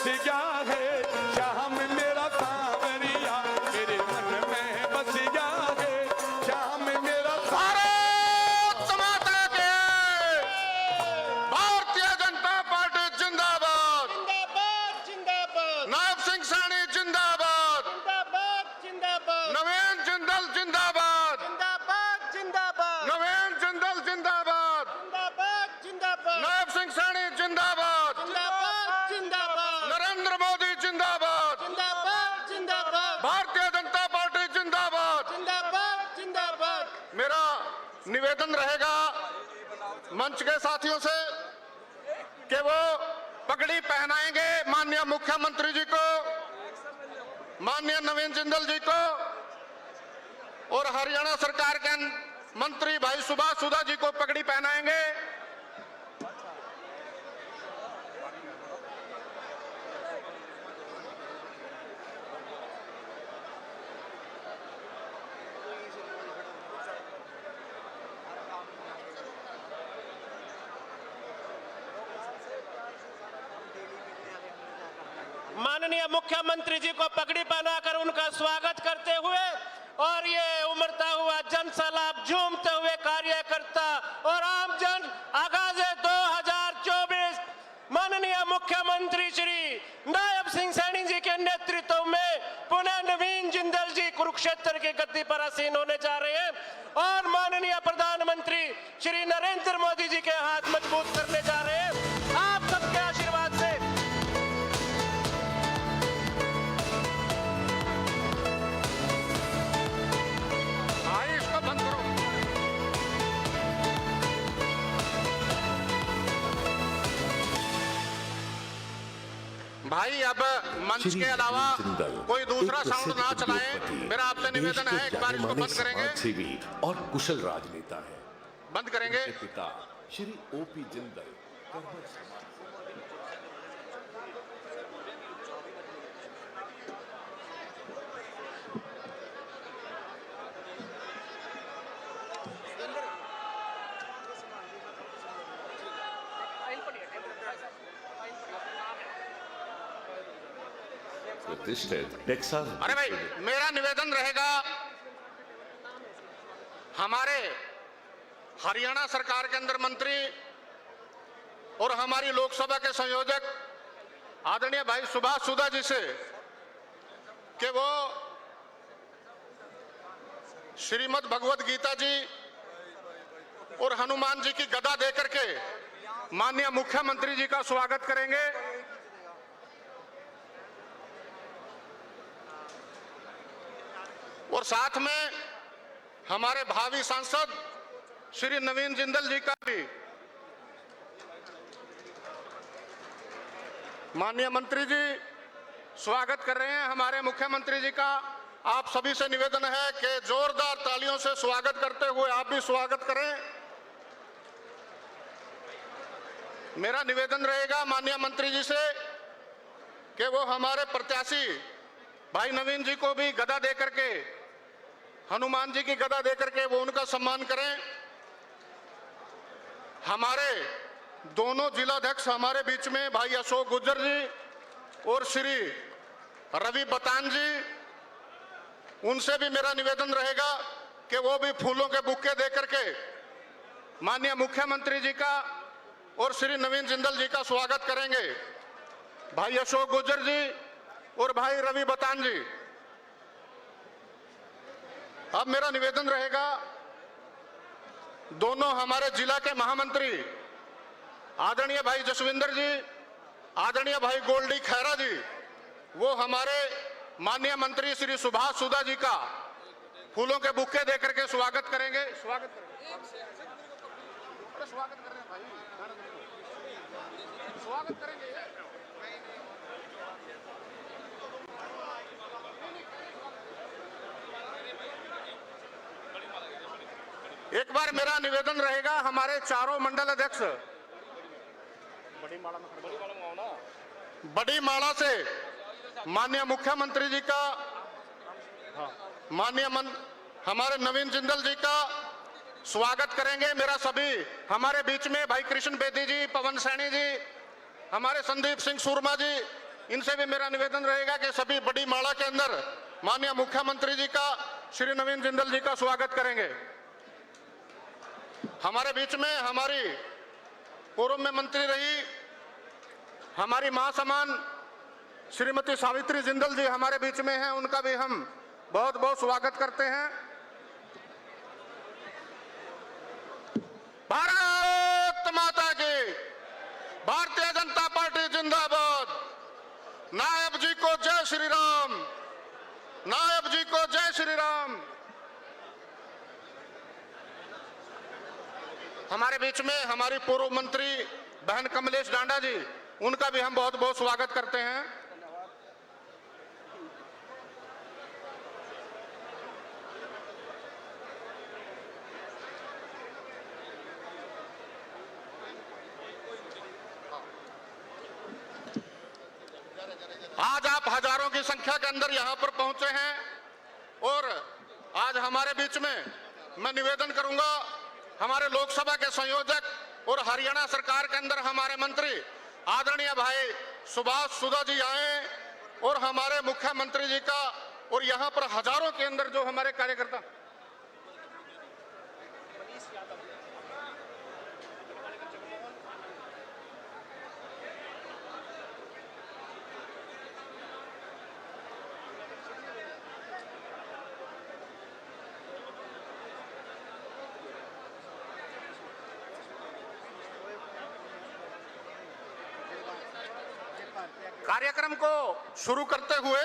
गया है, श्याम मेरा सांवरिया मेरे मन में बस गया है, श्याम मेरा भारत माता के, भारतीय जनता पार्टी जिंदाबाद, जिंदाबाद जिंदाबाद नायब सिंह सैनी जिंदाबाद, जिंदाबाद जिंदाबाद नवीन जिंदल जिंदाबाद, जिंदाबाद जिंदाबाद नवीन जिंदल जिंदाबाद, जिंदाबाद जिंदाबाद नायब सिंह सैनी जिंदाबाद, जिंदाबाद जिंदाबाद नरेंद्र मोदी जिंदाबाद, जिंदाबाद जिंदाबाद भारतीय जनता पार्टी जिंदाबाद। जिंदाबाद जिंदाबाद मेरा निवेदन रहेगा मंच के साथियों से कि वो पगड़ी पहनाएंगे माननीय मुख्यमंत्री जी को, माननीय नवीन जिंदल जी को, और हरियाणा सरकार के मंत्री भाई सुभाष सुधा जी को पगड़ी पहनाएंगे। माननीय मुख्यमंत्री जी को पगड़ी पहनाकर उनका स्वागत करते हुए और ये उमड़ता हुआ जन सैलाब, झूमते हुए कार्यकर्ता और आमजन आगाज 2024 माननीय मुख्यमंत्री श्री नायब सिंह सैनी जी के नेतृत्व में पुनः नवीन जिंदल जी कुरुक्षेत्र की गद्दी पर आसीन होने जा रहे हैं और माननीय प्रधानमंत्री श्री नरेंद्र मोदी जी के हाथ मजबूत करने जा रहे हैं। आप सबके आशीर्वाद से इसको बंद करो भाई। अब मंच के अलावा कोई दूसरा साउंड ना चलाएं। मेरा आपसे निवेदन है, एक बार इसको बंद करेंगे और कुशल राजनेता है, बंद करेंगे। पिता श्री ओपी जिंदल प्रतिष्ठित टेक्सास। अरे भाई, मेरा निवेदन रहेगा हमारे हरियाणा सरकार के अंदर मंत्री और हमारी लोकसभा के संयोजक आदरणीय भाई सुभाष सुधा जी से कि वो श्रीमद् भगवत गीता जी और हनुमान जी की गदा देकर के माननीय मुख्यमंत्री जी का स्वागत करेंगे। और साथ में हमारे भावी सांसद श्री नवीन जिंदल जी का भी माननीय मंत्री जी स्वागत कर रहे हैं हमारे मुख्यमंत्री जी का। आप सभी से निवेदन है कि जोरदार तालियों से स्वागत करते हुए आप भी स्वागत करें। मेरा निवेदन रहेगा माननीय मंत्री जी से कि वो हमारे प्रत्याशी भाई नवीन जी को भी गदा देकर के, हनुमान जी की गदा देकर के वो उनका सम्मान करें। हमारे दोनों जिलाध्यक्ष हमारे बीच में भाई अशोक गुज्जर जी और श्री रवि बतान जी, उनसे भी मेरा निवेदन रहेगा कि वो भी फूलों के बुक्के देकर के माननीय मुख्यमंत्री जी का और श्री नवीन जिंदल जी का स्वागत करेंगे। भाई अशोक गुज्जर जी और भाई रवि बतान जी, अब मेरा निवेदन रहेगा दोनों हमारे जिला के महामंत्री आदरणीय भाई जसविंदर जी, आदरणीय भाई गोल्डी खैरा जी, वो हमारे माननीय मंत्री श्री सुभाष सुधा जी का फूलों के बुक्के देकर के स्वागत करेंगे। स्वागत करेंगे, स्वागत कर रहे हैं भाई, स्वागत करेंगे। एक बार मेरा निवेदन रहेगा हमारे चारों मंडल अध्यक्ष बड़ी माला से माननीय मुख्यमंत्री जी का, हमारे नवीन जिंदल जी का स्वागत करेंगे। मेरा सभी हमारे बीच में भाई कृष्ण बेदी जी, पवन सैनी जी, हमारे संदीप सिंह सुरमा जी, इनसे भी मेरा निवेदन रहेगा कि सभी बड़ी माला के अंदर माननीय मुख्यमंत्री जी का, श्री नवीन जिंदल जी का स्वागत करेंगे। हमारे बीच में हमारी पूर्व में मंत्री रही हमारी मां समान श्रीमती सावित्री जिंदल जी हमारे बीच में हैं, उनका भी हम बहुत बहुत स्वागत करते हैं। भारत माता की, भारतीय जनता पार्टी जिंदाबाद। नायब जी को जय श्री राम, नायब जी को जय श्री राम। हमारे बीच में हमारी पूर्व मंत्री बहन कमलेश डांडा जी, उनका भी हम बहुत बहुत स्वागत करते हैं। आज आप हजारों की संख्या के अंदर यहां पर पहुंचे हैं और आज हमारे बीच में मैं निवेदन करूंगा, हमारे लोकसभा के संयोजक और हरियाणा सरकार के अंदर हमारे मंत्री आदरणीय भाई सुभाष सुधा जी आए और हमारे मुख्यमंत्री जी का, और यहां पर हजारों के अंदर जो हमारे कार्यकर्ता, कार्यक्रम को शुरू करते हुए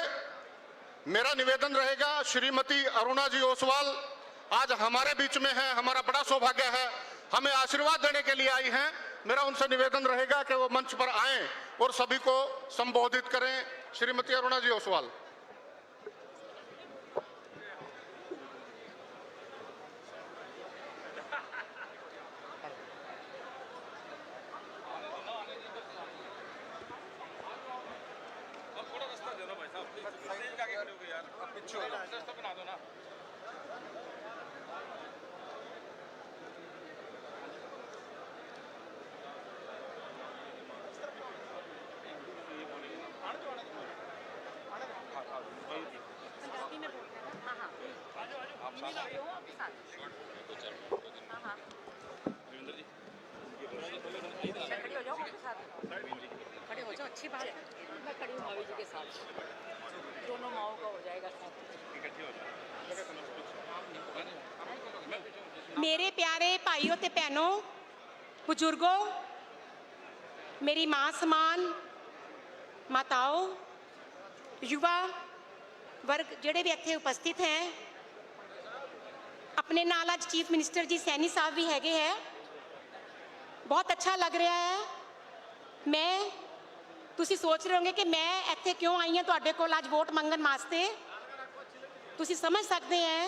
मेरा निवेदन रहेगा, श्रीमती अरुणा जी ओसवाल आज हमारे बीच में है, हमारा बड़ा सौभाग्य है, हमें आशीर्वाद देने के लिए आई हैं। मेरा उनसे निवेदन रहेगा कि वो मंच पर आएं और सभी को संबोधित करें। श्रीमती अरुणा जी ओसवाल। खड़े हो जाओ, अच्छी बात है। मैं खड़ी हूँ भाभी जी के साथ, दोनों माओ का हो जाएगा साथ। मेरे प्यारे भाइयों ते भैनों, बुजुर्गों, मेरी मां समान माताओं, युवा वर्ग ਜਿਹੜੇ ਵੀ ਇੱਥੇ ਉਪਸਥਿਤ हैं, अपने नाल आज चीफ मिनिस्टर जी सैनी साहब भी हैगे है। बहुत अच्छा लग रहा है। मैं तुसी सोच रहे होंगे कि मैं ਇੱਥੇ क्यों आई ਹਾਂ ਤੁਹਾਡੇ ਕੋਲ ਅੱਜ ਵੋਟ ਮੰਗਣ ਵਾਸਤੇ। ਤੁਸੀਂ ਸਮਝ ਸਕਦੇ हैं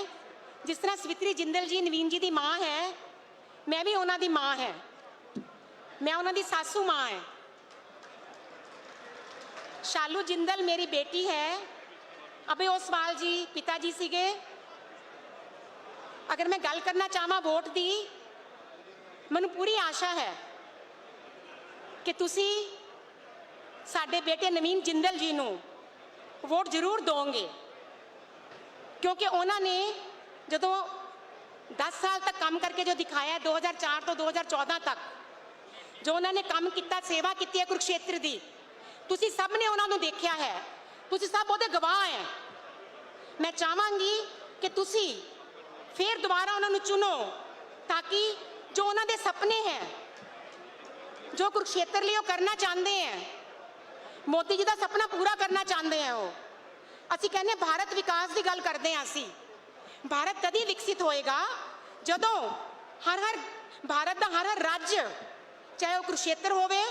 जिस तरह सवित्री जिंदल जी नवीन जी की माँ है, मैं भी उन्हों की माँ है, मैं उन्हों की सासू माँ है। शालू जिंदल मेरी बेटी है। अभी ओसवाल जी पिताजी सीगे। अगर मैं गल करना चाहवा वोट की, मैनू पूरी आशा है कि तुसी साडे बेटे नवीन जिंदल जी नू वोट जरूर दोगे, क्योंकि उन्होंने जो 10 साल तक काम करके जो दिखाया, 2004 तो 2014 तक जो उन्होंने काम किया, सेवा की है कुरुक्षेत्र की, तुसी सब ने उन्होंने देखा है, तुसी सब वो गवाह हैं। मैं चाहांगी कि तुसी फिर दोबारा उन्होंने चुनो, ताकि जो उन्होंने सपने हैं, जो कुरुक्षेत्र लिए करना चाहते हैं, मोदी जी का सपना पूरा करना चाहते हैं। वो असी कहने भारत विकास की गल करते हैं। असी भारत तभी विकसित होएगा जदों हर भारत का हर राज्य, चाहे वह कुरुक्षेत्र होवे,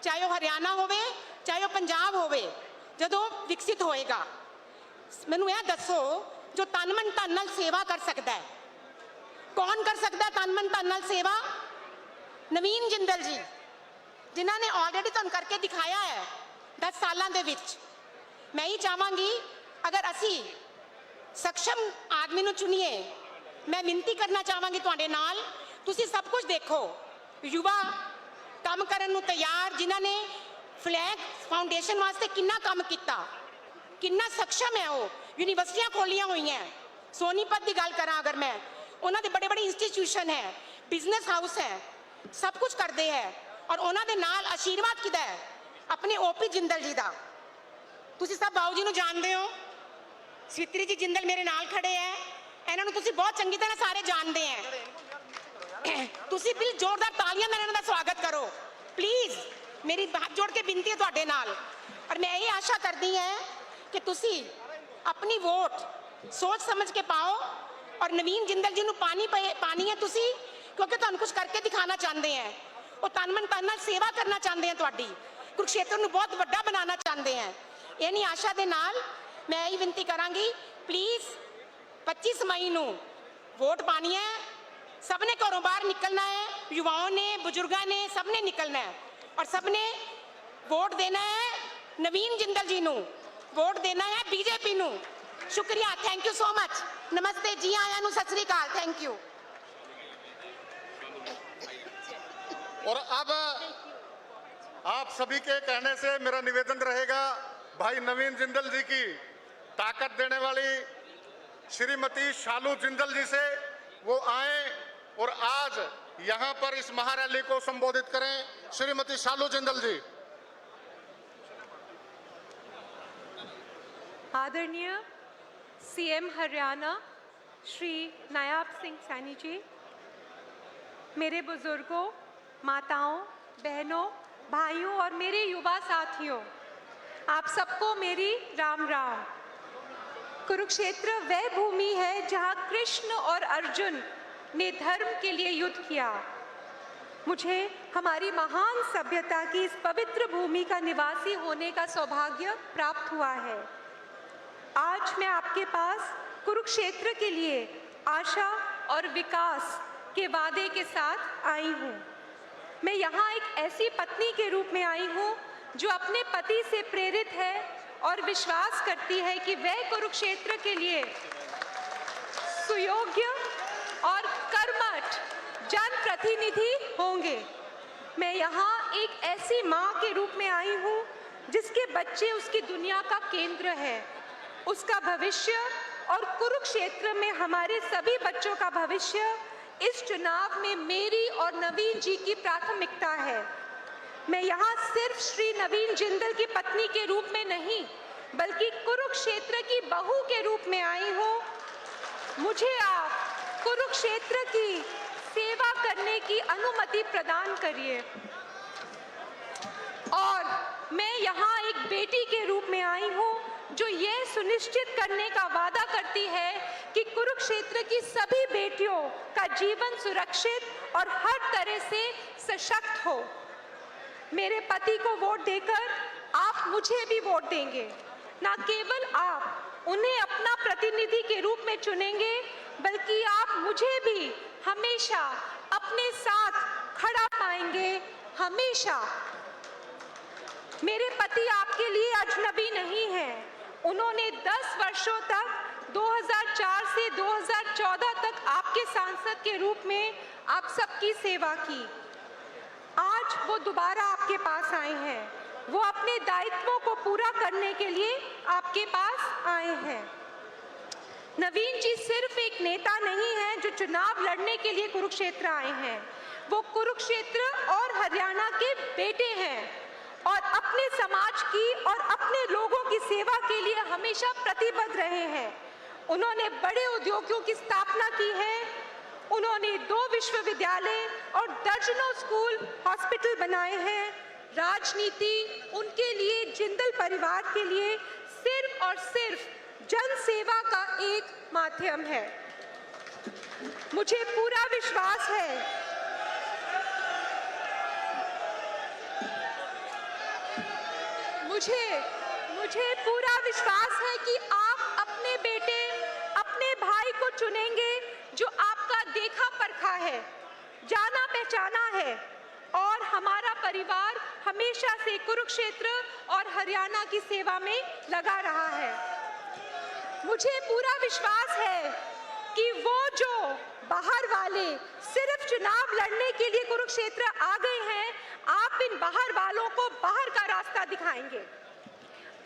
चाहे वह हरियाणा होवे, चाहे वह पंजाब होवे, जदों विकसित होएगा। मैनू यह दसो, जो तन मन धन नाल सेवा कर सकता है, कौन कर सकता है तन मन धन नाल सेवा? नवीन जिंदल जी, जिन्हों ने ऑलरेडी तुहानू करके दिखाया है 10 सालों के विच। मैं ही चाहांगी, अगर असी सक्षम आदमी नू चुनीए, मैं विनती करना चाहांगी तुहाडे नाल, तुसी सब कुछ देखो। युवा काम करन नू तैयार, जिन्होंने ਫਲੈਗ ਫਾਊਂਡੇਸ਼ਨ ਵਾਸਤੇ ਕਿੰਨਾ ਕੰਮ ਕੀਤਾ, ਕਿੰਨਾ ਸક્ષਮ ਹੈ ਉਹ। ਯੂਨੀਵਰਸਿਟੀਆਂ ਖੋਲੀਆਂ ਹੋਈਆਂ। ਸੋਨੀਪਤ ਦੀ ਗੱਲ ਕਰਾਂ ਅਗਰ ਮੈਂ, ਉਹਨਾਂ ਦੇ ਬੜੇ ਬੜੇ ਇੰਸਟੀਟਿਊਸ਼ਨ ਹੈ, ਬਿਜ਼ਨਸ ਹਾਊਸ ਹੈ, ਸਭ ਕੁਝ ਕਰਦੇ ਹੈ। ਔਰ ਉਹਨਾਂ ਦੇ ਨਾਲ ਆਸ਼ੀਰਵਾਦ ਕਿਹਦਾ ਹੈ? ਆਪਣੇ ਓਪੀ ਜਿੰਦਲ ਜੀ ਦਾ। ਤੁਸੀਂ ਸਭ ਬਾਊ ਜੀ ਨੂੰ ਜਾਣਦੇ ਹੋ, ਸਵਿਤਰੀ ਜੀ ਜਿੰਦਲ ਮੇਰੇ ਨਾਲ ਖੜੇ ਹੈ, ਇਹਨਾਂ ਨੂੰ ਤੁਸੀਂ ਬਹੁਤ ਚੰਗੀ ਤਰ੍ਹਾਂ ਸਾਰੇ ਜਾਣਦੇ ਹੈ। ਤੁਸੀਂ ਪਲੀਜ਼ ਜ਼ੋਰਦਾਰ ਤਾਲੀਆਂ ਨਾਲ ਇਹਨਾਂ ਦਾ ਸਵਾਗਤ ਕਰੋ ਪਲੀਜ਼। ਮੇਰੀ ਹੱਥ ਜੋੜ ਕੇ ਬੇਨਤੀ ਹੈ ਤੁਹਾਡੇ ਨਾਲ। ਔਰ ਮੈਂ ਇਹ ਆਸ਼ਾ ਕਰਦੀ ਹਾਂ ਕਿ ਤੁਸੀਂ ਆਪਣੀ ਵੋਟ ਸੋਚ ਸਮਝ ਕੇ ਪਾਓ ਔਰ ਨਵੀਨ ਜਿੰਦਲ ਜੀ ਨੂੰ ਪਾਣੀ ਹੈ ਤੁਸੀਂ, ਕਿਉਂਕਿ ਤੁਹਾਨੂੰ ਕੁਝ ਕਰਕੇ ਦਿਖਾਣਾ ਚਾਹੁੰਦੇ ਹੈ। ਉਹ ਤਨ ਮਨ ਧਨ ਨਾਲ ਸੇਵਾ ਕਰਨਾ ਚਾਹੁੰਦੇ ਆ ਤੁਹਾਡੀ, ਕੁਰੂਕਸ਼ੇਤਰ ਨੂੰ ਬਹੁਤ ਵੱਡਾ ਬਣਾਉਣਾ ਚਾਹੁੰਦੇ ਹੈ। ਇਨੀ ਆਸ਼ਾ ਦੇ ਨਾਲ ਮੈਂ ਇਹ ਬੇਨਤੀ ਕਰਾਂਗੀ, ਪਲੀਜ਼ 25 ਮਈ ਨੂੰ ਵੋਟ ਪਾਣੀ ਹੈ। सब ने घरों बाहर निकलना है, युवाओं ने, बुजुर्गों ने, सब ने निकलना है और सब ने वोट देना है नवीन जिंदल जी नू, वोट देना है बीजेपी नू। शुक्रिया, थैंक यू सो मच। नमस्ते जी आया नू, सत श्री अकाल, थैंक यू। और अब आप सभी के कहने से मेरा निवेदन रहेगा, भाई नवीन जिंदल जी की ताकत देने वाली श्रीमती शालू जिंदल जी से वो आए और आज यहां पर इस महारैली को संबोधित करें। श्रीमती शालू जिंदल जी। आदरणीय सीएम हरियाणा श्री नायाब सिंह सैनी जी, मेरे बुजुर्गों, माताओं, बहनों, भाइयों और मेरे युवा साथियों, आप सबको मेरी राम राम। कुरुक्षेत्र वह भूमि है जहाँ कृष्ण और अर्जुन ने धर्म के लिए युद्ध किया। मुझे हमारी महान सभ्यता की इस पवित्र भूमि का निवासी होने का सौभाग्य प्राप्त हुआ है। आज मैं आपके पास कुरुक्षेत्र के लिए आशा और विकास के वादे के साथ आई हूँ। मैं यहाँ एक ऐसी पत्नी के रूप में आई हूँ जो अपने पति से प्रेरित है और विश्वास करती है कि वह कुरुक्षेत्र के लिए सुयोग्य और कर्मठ जनप्रतिनिधि होंगे। मैं यहाँ एक ऐसी माँ के रूप में आई हूँ जिसके बच्चे उसकी दुनिया का केंद्र है, उसका भविष्य और कुरुक्षेत्र में हमारे सभी बच्चों का भविष्य इस चुनाव में मेरी और नवीन जी की प्राथमिकता है। मैं यहाँ सिर्फ श्री नवीन जिंदल की पत्नी के रूप में नहीं, बल्कि कुरुक्षेत्र की बहू के रूप में आई हूँ। मुझे आप कुरुक्षेत्र की सेवा करने की अनुमति प्रदान करिए। और मैं यहाँ एक बेटी के रूप में आई हूँ जो ये सुनिश्चित करने का वादा करती है कि कुरुक्षेत्र की सभी बेटियों का जीवन सुरक्षित और हर तरह से सशक्त हो। मेरे पति को वोट देकर आप मुझे भी वोट देंगे। न केवल आप उन्हें अपना प्रतिनिधि के रूप में चुनेंगे, बल्कि आप मुझे भी हमेशा अपने साथ खड़ा पाएंगे, हमेशा। मेरे पति आपके लिए अजनबी नहीं हैं। उन्होंने 10 वर्षों तक 2004 से 2014 तक आपके सांसद के रूप में आप सबकी सेवा की। आज वो दोबारा आपके पास आए हैं, वो अपने दायित्वों को पूरा करने के लिए आपके पास आए हैं। नवीन जी सिर्फ एक नेता नहीं हैं जो चुनाव लड़ने के लिए कुरुक्षेत्र आए हैं, वो कुरुक्षेत्र और हरियाणा के बेटे हैं और अपने समाज की और अपने लोगों की सेवा के लिए हमेशा प्रतिबद्ध रहे हैं। उन्होंने बड़े उद्योगों की स्थापना की है, उन्होंने 2 विश्वविद्यालय और दर्जनों स्कूल, हॉस्पिटल बनाए हैं। राजनीति उनके लिए, जिंदल परिवार के लिए सिर्फ और सिर्फ जन सेवा का एक माध्यम है। मुझे पूरा विश्वास है मुझे पूरा विश्वास है कि आप अपने बेटे, अपने भाई को चुनेंगे जो आपका देखा परखा है, जाना पहचाना है और हमारा परिवार हमेशा से कुरुक्षेत्र और हरियाणा की सेवा में लगा रहा है। मुझे पूरा विश्वास है कि वो जो बाहर वाले सिर्फ चुनाव लड़ने के लिए कुरुक्षेत्र आ गए हैं, आप आप इन बाहर वालों को बाहर का रास्ता दिखाएंगे।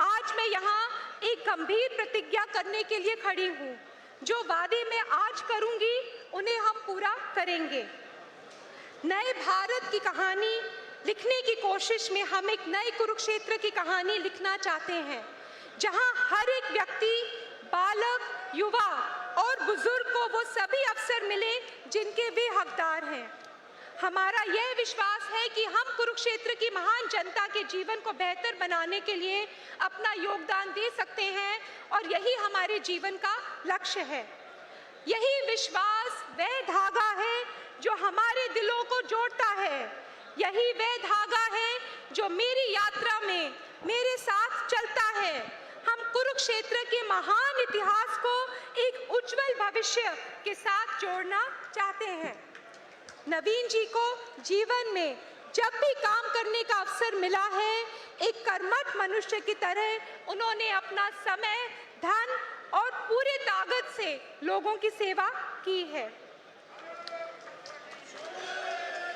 आज मैं यहाँ एक गंभीर प्रतिज्ञा करने के लिए खड़ी हूँ। जो वादे मैं आज करूँगी उन्हें हम पूरा करेंगे। नए भारत की कहानी लिखने की कोशिश में हम एक नए कुरुक्षेत्र की कहानी लिखना चाहते हैं, जहाँ हर एक व्यक्ति, बालक, युवा और बुजुर्ग को वो सभी अवसर मिले जिनके वे हकदार हैं। हमारा यह विश्वास है कि हम कुरुक्षेत्र की महान जनता के जीवन को बेहतर बनाने के लिए अपना योगदान दे सकते हैं और यही हमारे जीवन का लक्ष्य है। यही विश्वास वह धागा है जो हमारे दिलों को जोड़ता है। यही वह धागा है जो मेरी यात्रा में मेरे साथ चलता है। हम कुरुक्षेत्र के महान इतिहास को एक उज्जवल भविष्य के साथ जोड़ना चाहते हैं। नवीन जी को जीवन में जब भी काम करने का अवसर मिला है, एक कर्मठ मनुष्य की तरह उन्होंने अपना समय, धन और पूरे ताकत से लोगों की सेवा की है।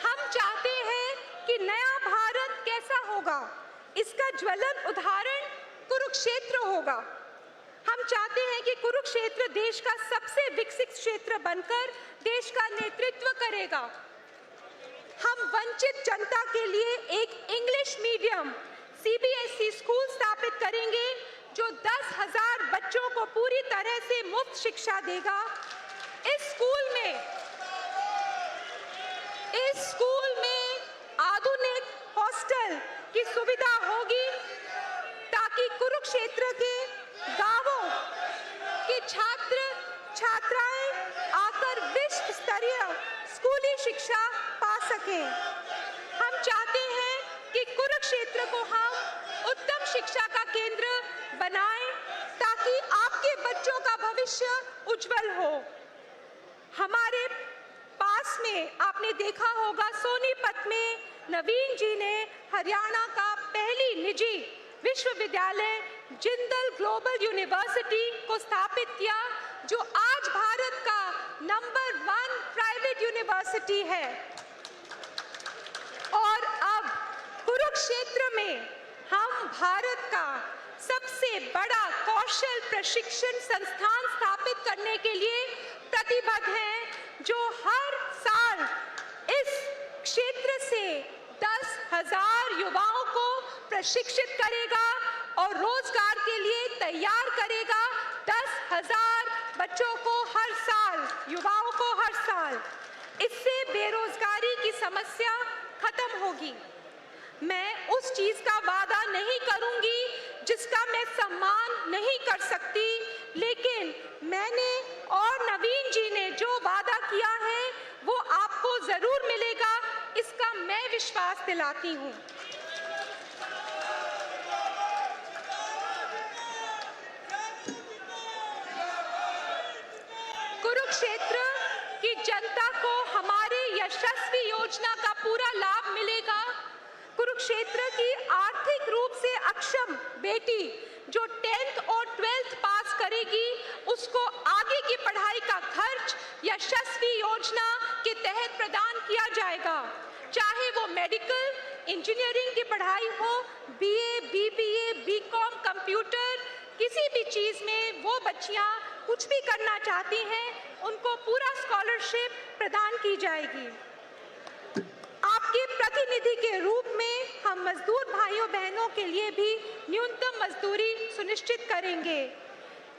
हम चाहते हैं कि नया भारत कैसा होगा, इसका ज्वलंत उदाहरण कुरुक्षेत्र होगा। हम चाहते हैं कि कुरुक्षेत्र देश का सबसे विकसित क्षेत्र बनकर देश का नेतृत्व करेगा। हम वंचित जनता के लिए एक इंग्लिश मीडियम CBSE स्कूल स्थापित करेंगे जो 10,000 बच्चों को पूरी तरह से मुफ्त शिक्षा देगा। इस स्कूल में आधुनिक हॉस्टल की सुविधा होगी ताकि कुरुक्षेत्र के गांवों के छात्र छात्राएं आकर विश्व स्तरीय स्कूली शिक्षा पा सकें। हम चाहते हैं कि कुरुक्षेत्र को हम उत्तम शिक्षा का केंद्र बनाएं ताकि आपके बच्चों का भविष्य उज्जवल हो। हमारे पास में आपने देखा होगा सोनीपत में नवीन जी ने हरियाणा का पहली निजी विश्वविद्यालय जिंदल ग्लोबल यूनिवर्सिटी को स्थापित किया, जो आज भारत का नंबर 1 प्राइवेट यूनिवर्सिटी है। और अब कुरुक्षेत्र में हम भारत का सबसे बड़ा कौशल प्रशिक्षण संस्थान स्थापित करने के लिए प्रतिबद्ध हैं, जो हर साल इस क्षेत्र से 10,000 युवाओं को प्रशिक्षित करेगा और रोजगार के लिए तैयार करेगा। 10,000 बच्चों को हर साल, युवाओं को हर साल। इससे बेरोजगारी की समस्या खत्म होगी। मैं उस चीज का वादा नहीं करूंगी जिसका मैं सम्मान नहीं कर सकती, लेकिन मैंने और नवीन जी ने जो वादा किया है वो आपको जरूर मिलेगा, इसका मैं विश्वास दिलाती हूँ। कुरुक्षेत्र की जनता को हमारे यशस्वी योजना का पूरा लाभ मिलेगा। कुरुक्षेत्र की आर्थिक रूप से अक्षम बेटी जो 10th और 12th पास करेगी, उसको आगे की पढ़ाई का खर्च यशस्वी योजना के तहत प्रदान किया जाएगा। चाहे वो मेडिकल, इंजीनियरिंग की पढ़ाई हो, BA, BBA, BCom, कंप्यूटर, किसी भी चीज में वो बच्चियां कुछ भी करना चाहती हैं, उनको पूरा स्कॉलरशिप प्रदान की जाएगी। आपके प्रतिनिधि के रूप में हम मजदूर भाइयों बहनों के लिए भी न्यूनतम मजदूरी सुनिश्चित करेंगे।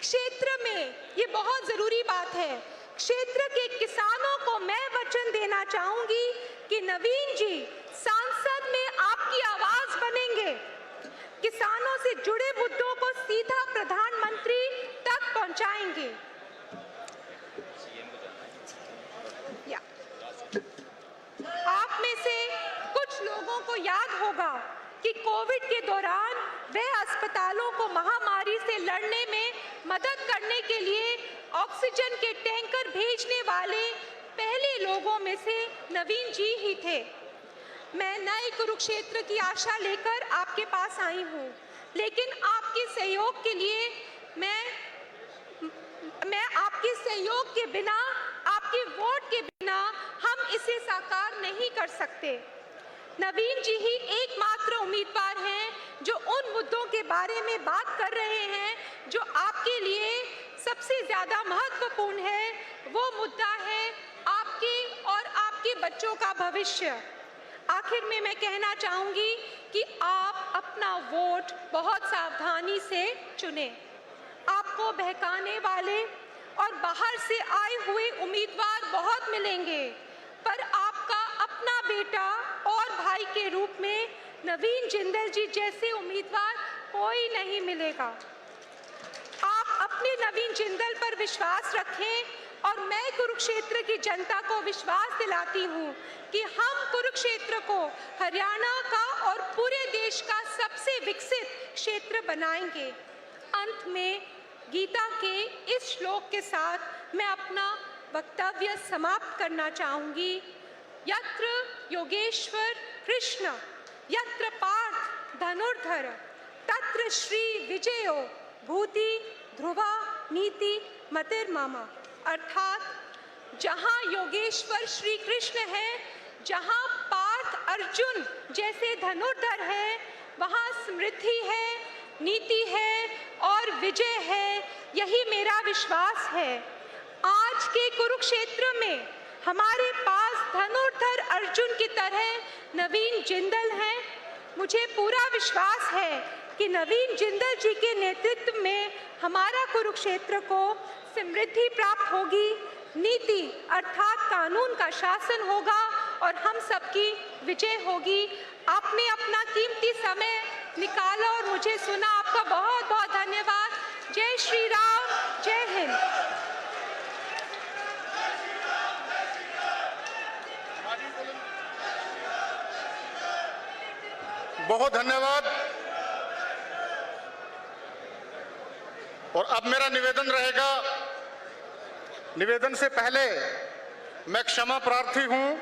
क्षेत्र में ये बहुत जरूरी बात है, क्षेत्र के किसानों को मैं वचन देना चाहूंगी कि नवीन जी सांसद में आपकी आवाज बनेंगे। किसानों से जुड़े मुद्दों को सीधा प्रधानमंत्री तक पहुंचाएंगे। आप में से कुछ लोगों को याद होगा कि कोविड के दौरान वह अस्पतालों को महामारी से लड़ने में मदद करने के लिए ऑक्सीजन के टैंकर भेजने वाले पहले लोगों में से नवीन जी ही थे। मैं नए कुरुक्षेत्र की आशा लेकर आपके पास आई हूँ, लेकिन आपके सहयोग के लिए मैं आपके सहयोग के बिना, आपके वोट के बिना हम इसे साकार नहीं कर सकते। नवीन जी ही एकमात्र उम्मीदवार हैं जो उन मुद्दों के बारे में बात कर रहे हैं जो आपके लिए सबसे ज्यादा महत्वपूर्ण है। वो मुद्दा है आपके और आपके बच्चों का भविष्य। आखिर में मैं कहना चाहूंगी कि आप अपना वोट बहुत सावधानी से चुनें। आपको बहकाने वाले और बाहर से आए हुए उम्मीदवार बहुत मिलेंगे, पर आपका अपना बेटा और भाई के रूप में नवीन जिंदल जी जैसे उम्मीदवार कोई नहीं मिलेगा। आप अपने नवीन जिंदल पर विश्वास रखें और मैं कुरुक्षेत्र की जनता को विश्वास दिलाती हूँ कि हम कुरुक्षेत्र को हरियाणा का और पूरे देश का सबसे विकसित क्षेत्र बनाएंगे। अंत में गीता के इस श्लोक के साथ मैं अपना वक्तव्य समाप्त करना चाहूंगी। यत्र योगेश्वर कृष्ण यत्र पार्थ धनुर्धर तत्र श्री विजयो भूति ध्रुवा नीति मतिर्मम। अर्थात जहाँ योगेश्वर श्री कृष्ण है, जहाँ पार्थ अर्जुन जैसे धनुर्धर है, वहाँ समृद्धि है, नीति है और विजय है। यही मेरा विश्वास है। आज के कुरुक्षेत्र में हमारे पास धनुर्धर अर्जुन की तरह नवीन जिंदल हैं। मुझे पूरा विश्वास है कि नवीन जिंदल जी के नेतृत्व में हमारा कुरुक्षेत्र को समृद्धि प्राप्त होगी, नीति अर्थात कानून का शासन होगा और हम सबकी विजय होगी। आपने अपना कीमती समय निकाला और मुझे सुना, आपका बहुत बहुत धन्यवाद। जय श्री राम, जय हिंद। बहुत धन्यवाद। और अब मेरा निवेदन रहेगा, निवेदन से पहले मैं क्षमा प्रार्थी हूं।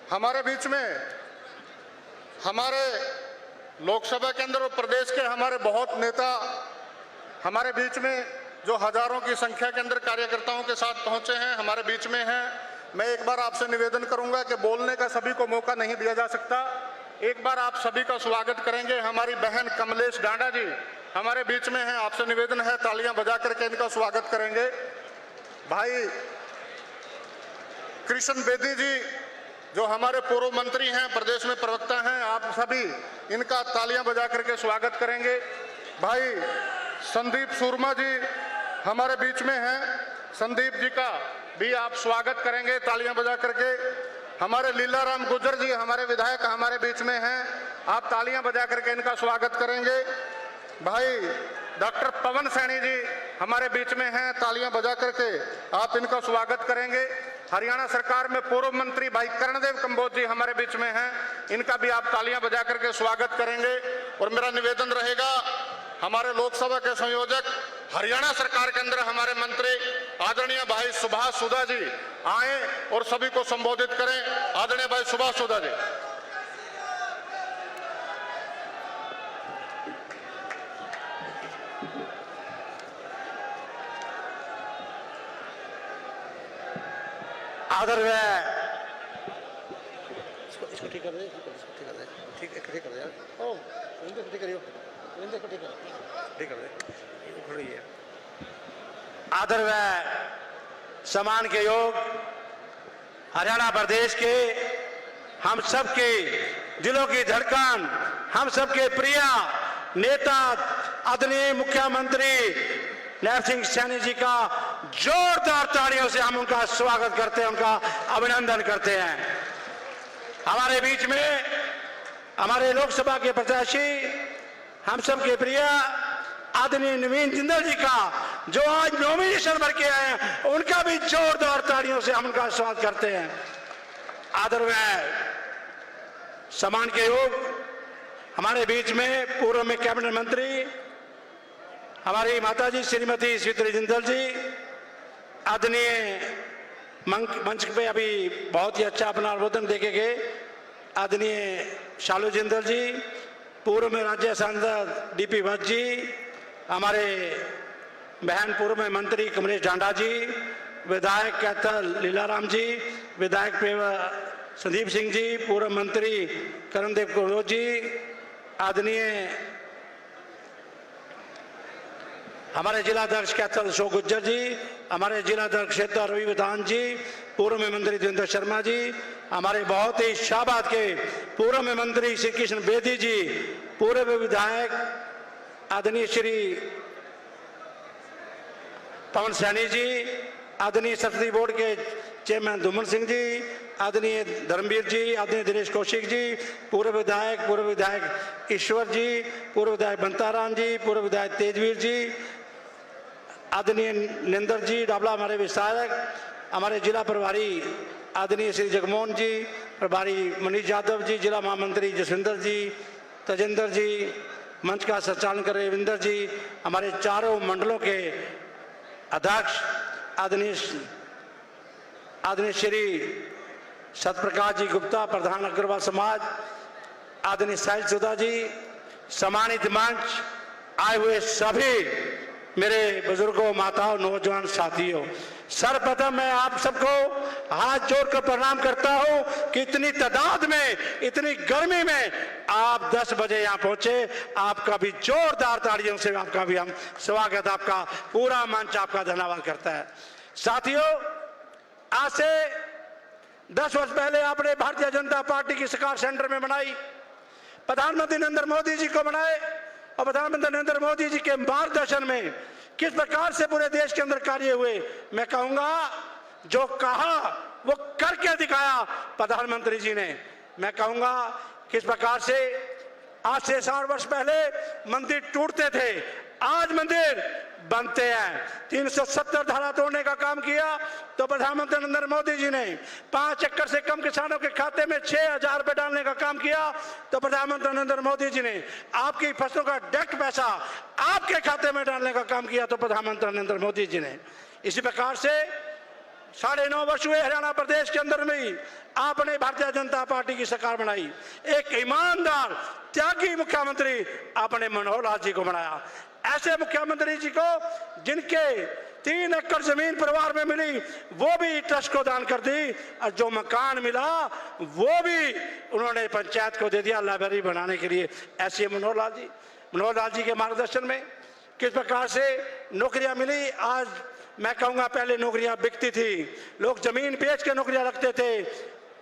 हमारे बीच में हमारे लोकसभा के अंदर और प्रदेश के हमारे बहुत नेता हमारे बीच में जो हजारों की संख्या के अंदर कार्यकर्ताओं के साथ पहुंचे हैं, हमारे बीच में हैं। मैं एक बार आपसे निवेदन करूंगा कि बोलने का सभी को मौका नहीं दिया जा सकता। एक बार आप सभी का स्वागत करेंगे। हमारी बहन कमलेश डांडा जी हमारे बीच में हैं, आपसे निवेदन है तालियां बजा करके इनका स्वागत करेंगे। भाई कृष्ण बेदी जी जो हमारे पूर्व मंत्री हैं, प्रदेश में प्रवक्ता हैं, आप सभी इनका तालियां बजा करके स्वागत करेंगे। भाई संदीप सुरमा जी हमारे बीच में हैं, संदीप जी का भी आप स्वागत करेंगे तालियां बजा करके। हमारे लीलाराम गुर्जर जी हमारे विधायक हमारे बीच में हैं, आप तालियां बजा करके इनका स्वागत करेंगे। भाई डॉक्टर पवन सैनी जी हमारे बीच में हैं, तालियां बजा करके आप इनका स्वागत करेंगे। हरियाणा सरकार में पूर्व मंत्री भाई कर्णदेव कंबोज जी हमारे बीच में हैं, इनका भी आप तालियां बजा करके स्वागत करेंगे। और मेरा निवेदन रहेगा, हमारे लोकसभा के संयोजक हरियाणा सरकार के अंदर हमारे मंत्री आदरणीय भाई सुभाष सुधा जी आए और सभी को संबोधित करें। आदरणीय भाई सुभाष सुधा जी। आदरणीय इसको ठीक कर दे, ठीक कर दे, ठीक कर दे यार। ओ इनको ठीक करियो, इनको ठीक कर दे, खड़ी है। आदरणीय सम्मान के योग हरियाणा प्रदेश के हम सबके दिलों की धड़कन, हम सबके प्रिय नेता आदरणीय मुख्यमंत्री नैब सिंह सैनी जी का जोरदार तालियों से हम उनका स्वागत करते हैं, उनका अभिनंदन करते हैं। हमारे बीच में हमारे लोकसभा के प्रत्याशी हम सबके प्रिय आदरणीय नवीन जिंदल जी का जो आज नॉमिनेशन भर के आए हैं, उनका भी जोरदार तालियों से हम उनका स्वागत करते हैं। आदरणीय सम्मान के योग हमारे बीच में पूर्व में कैबिनेट मंत्री हमारी माताजी श्रीमती स्वीति जिंदल जी, आदरणीय मंच पे अभी बहुत ही अच्छा अपना अवतरण देके गए आदरणीय शालू जिंदल जी, पूर्व में राज्य सांसद डीपी वत्स जी, हमारे बहन पूर्व में मंत्री कमलेश डांडा जी, विधायक कैथल लीलाराम जी, विधायक संदीप सिंह जी, पूर्व मंत्री करणदेव कनौज जी, आदरणीय हमारे जिला अध्यक्ष कैथल अशोक गुज्जर जी, हमारे जिला अध्यक्ष क्षेत्र रवि बदान जी, पूर्व में मंत्री देवेंद्र शर्मा जी, हमारे बहुत ही शाहबाद के पूर्व में मंत्री श्री कृष्ण बेदी जी, पूर्व विधायक आदरणीय श्री पवन सैनी जी, आदरणीय सरस्वती बोर्ड के चेयरमैन धूमन सिंह जी, आदरणीय धर्मवीर जी, आदरणीय दिनेश कौशिक जी, पूर्व विधायक ईश्वर जी, पूर्व विधायक बंताराम जी, पूर्व विधायक तेजवीर जी, आदरणीय निंदर जी डाबला, हमारे विधायक, हमारे जिला प्रभारी आदरणीय श्री जगमोहन जी, प्रभारी मनीष यादव जी, जिला महामंत्री जसविंदर जी, तजेंद्र जी, मंच का संचालन कर रहे रविंदर जी, हमारे चारों मंडलों के अध्यक्ष आदरणीय श्री सतप्रकाश जी गुप्ता, प्रधान अग्रवाल समाज, आदरणीय साहिल सुधा जी, सम्मानित मंच आए हुए सभी मेरे बुजुर्गों, माताओं, नौजवान साथियों, सर्वप्रथम मैं आप सबको हाथ जोड़कर प्रणाम करता हूं कि इतनी तादाद में, इतनी गर्मी में आप 10 बजे यहां पहुंचे। आपका भी जोरदार तालियों से आपका भी हम स्वागत, आपका पूरा मंच आपका धन्यवाद करता है। साथियों, आज से 10 वर्ष पहले आपने भारतीय जनता पार्टी की सरकार सेंटर में बनाई, प्रधानमंत्री नरेंद्र मोदी जी को बनाए, और प्रधानमंत्री नरेंद्र मोदी जी के मार्गदर्शन में किस प्रकार से पूरे देश के अंदर कार्य हुए, मैं कहूंगा जो कहा वो करके दिखाया प्रधानमंत्री जी ने। मैं कहूंगा किस प्रकार से आज से 60 वर्ष पहले मंदिर टूटते थे, आज मंदिर बनते हैं। 370 धारा तोड़ने का काम किया तो प्रधानमंत्री नरेंद्र मोदी जी ने 5 एकड़ से कम किसानों के खाते में 6,000 रुपए डालने का काम किया तो प्रधानमंत्री नरेंद्र मोदी जी ने आपकी फसलों का डायरेक्ट पैसा आपके खाते में डालने का काम किया तो प्रधानमंत्री नरेंद्र मोदी जी ने। इसी प्रकार से 9.5 वर्ष हुए हरियाणा प्रदेश के अंदर में आपने भारतीय जनता पार्टी की सरकार बनाई। एक ईमानदार त्यागी मुख्यमंत्री आपने मनोहर लाल जी को बनाया। ऐसे मुख्यमंत्री जी को जिनके 3 एकड़ जमीन परिवार में मिली वो भी ट्रस्ट को दान कर दी, और जो मकान मिला वो भी उन्होंने पंचायत को दे दिया लाइब्रेरी बनाने के लिए। ऐसे मनोहर लाल जी के मार्गदर्शन में किस प्रकार से नौकरियां मिली। आज मैं कहूंगा पहले नौकरियां बिकती थी, लोग जमीन बेच के नौकरियां रखते थे,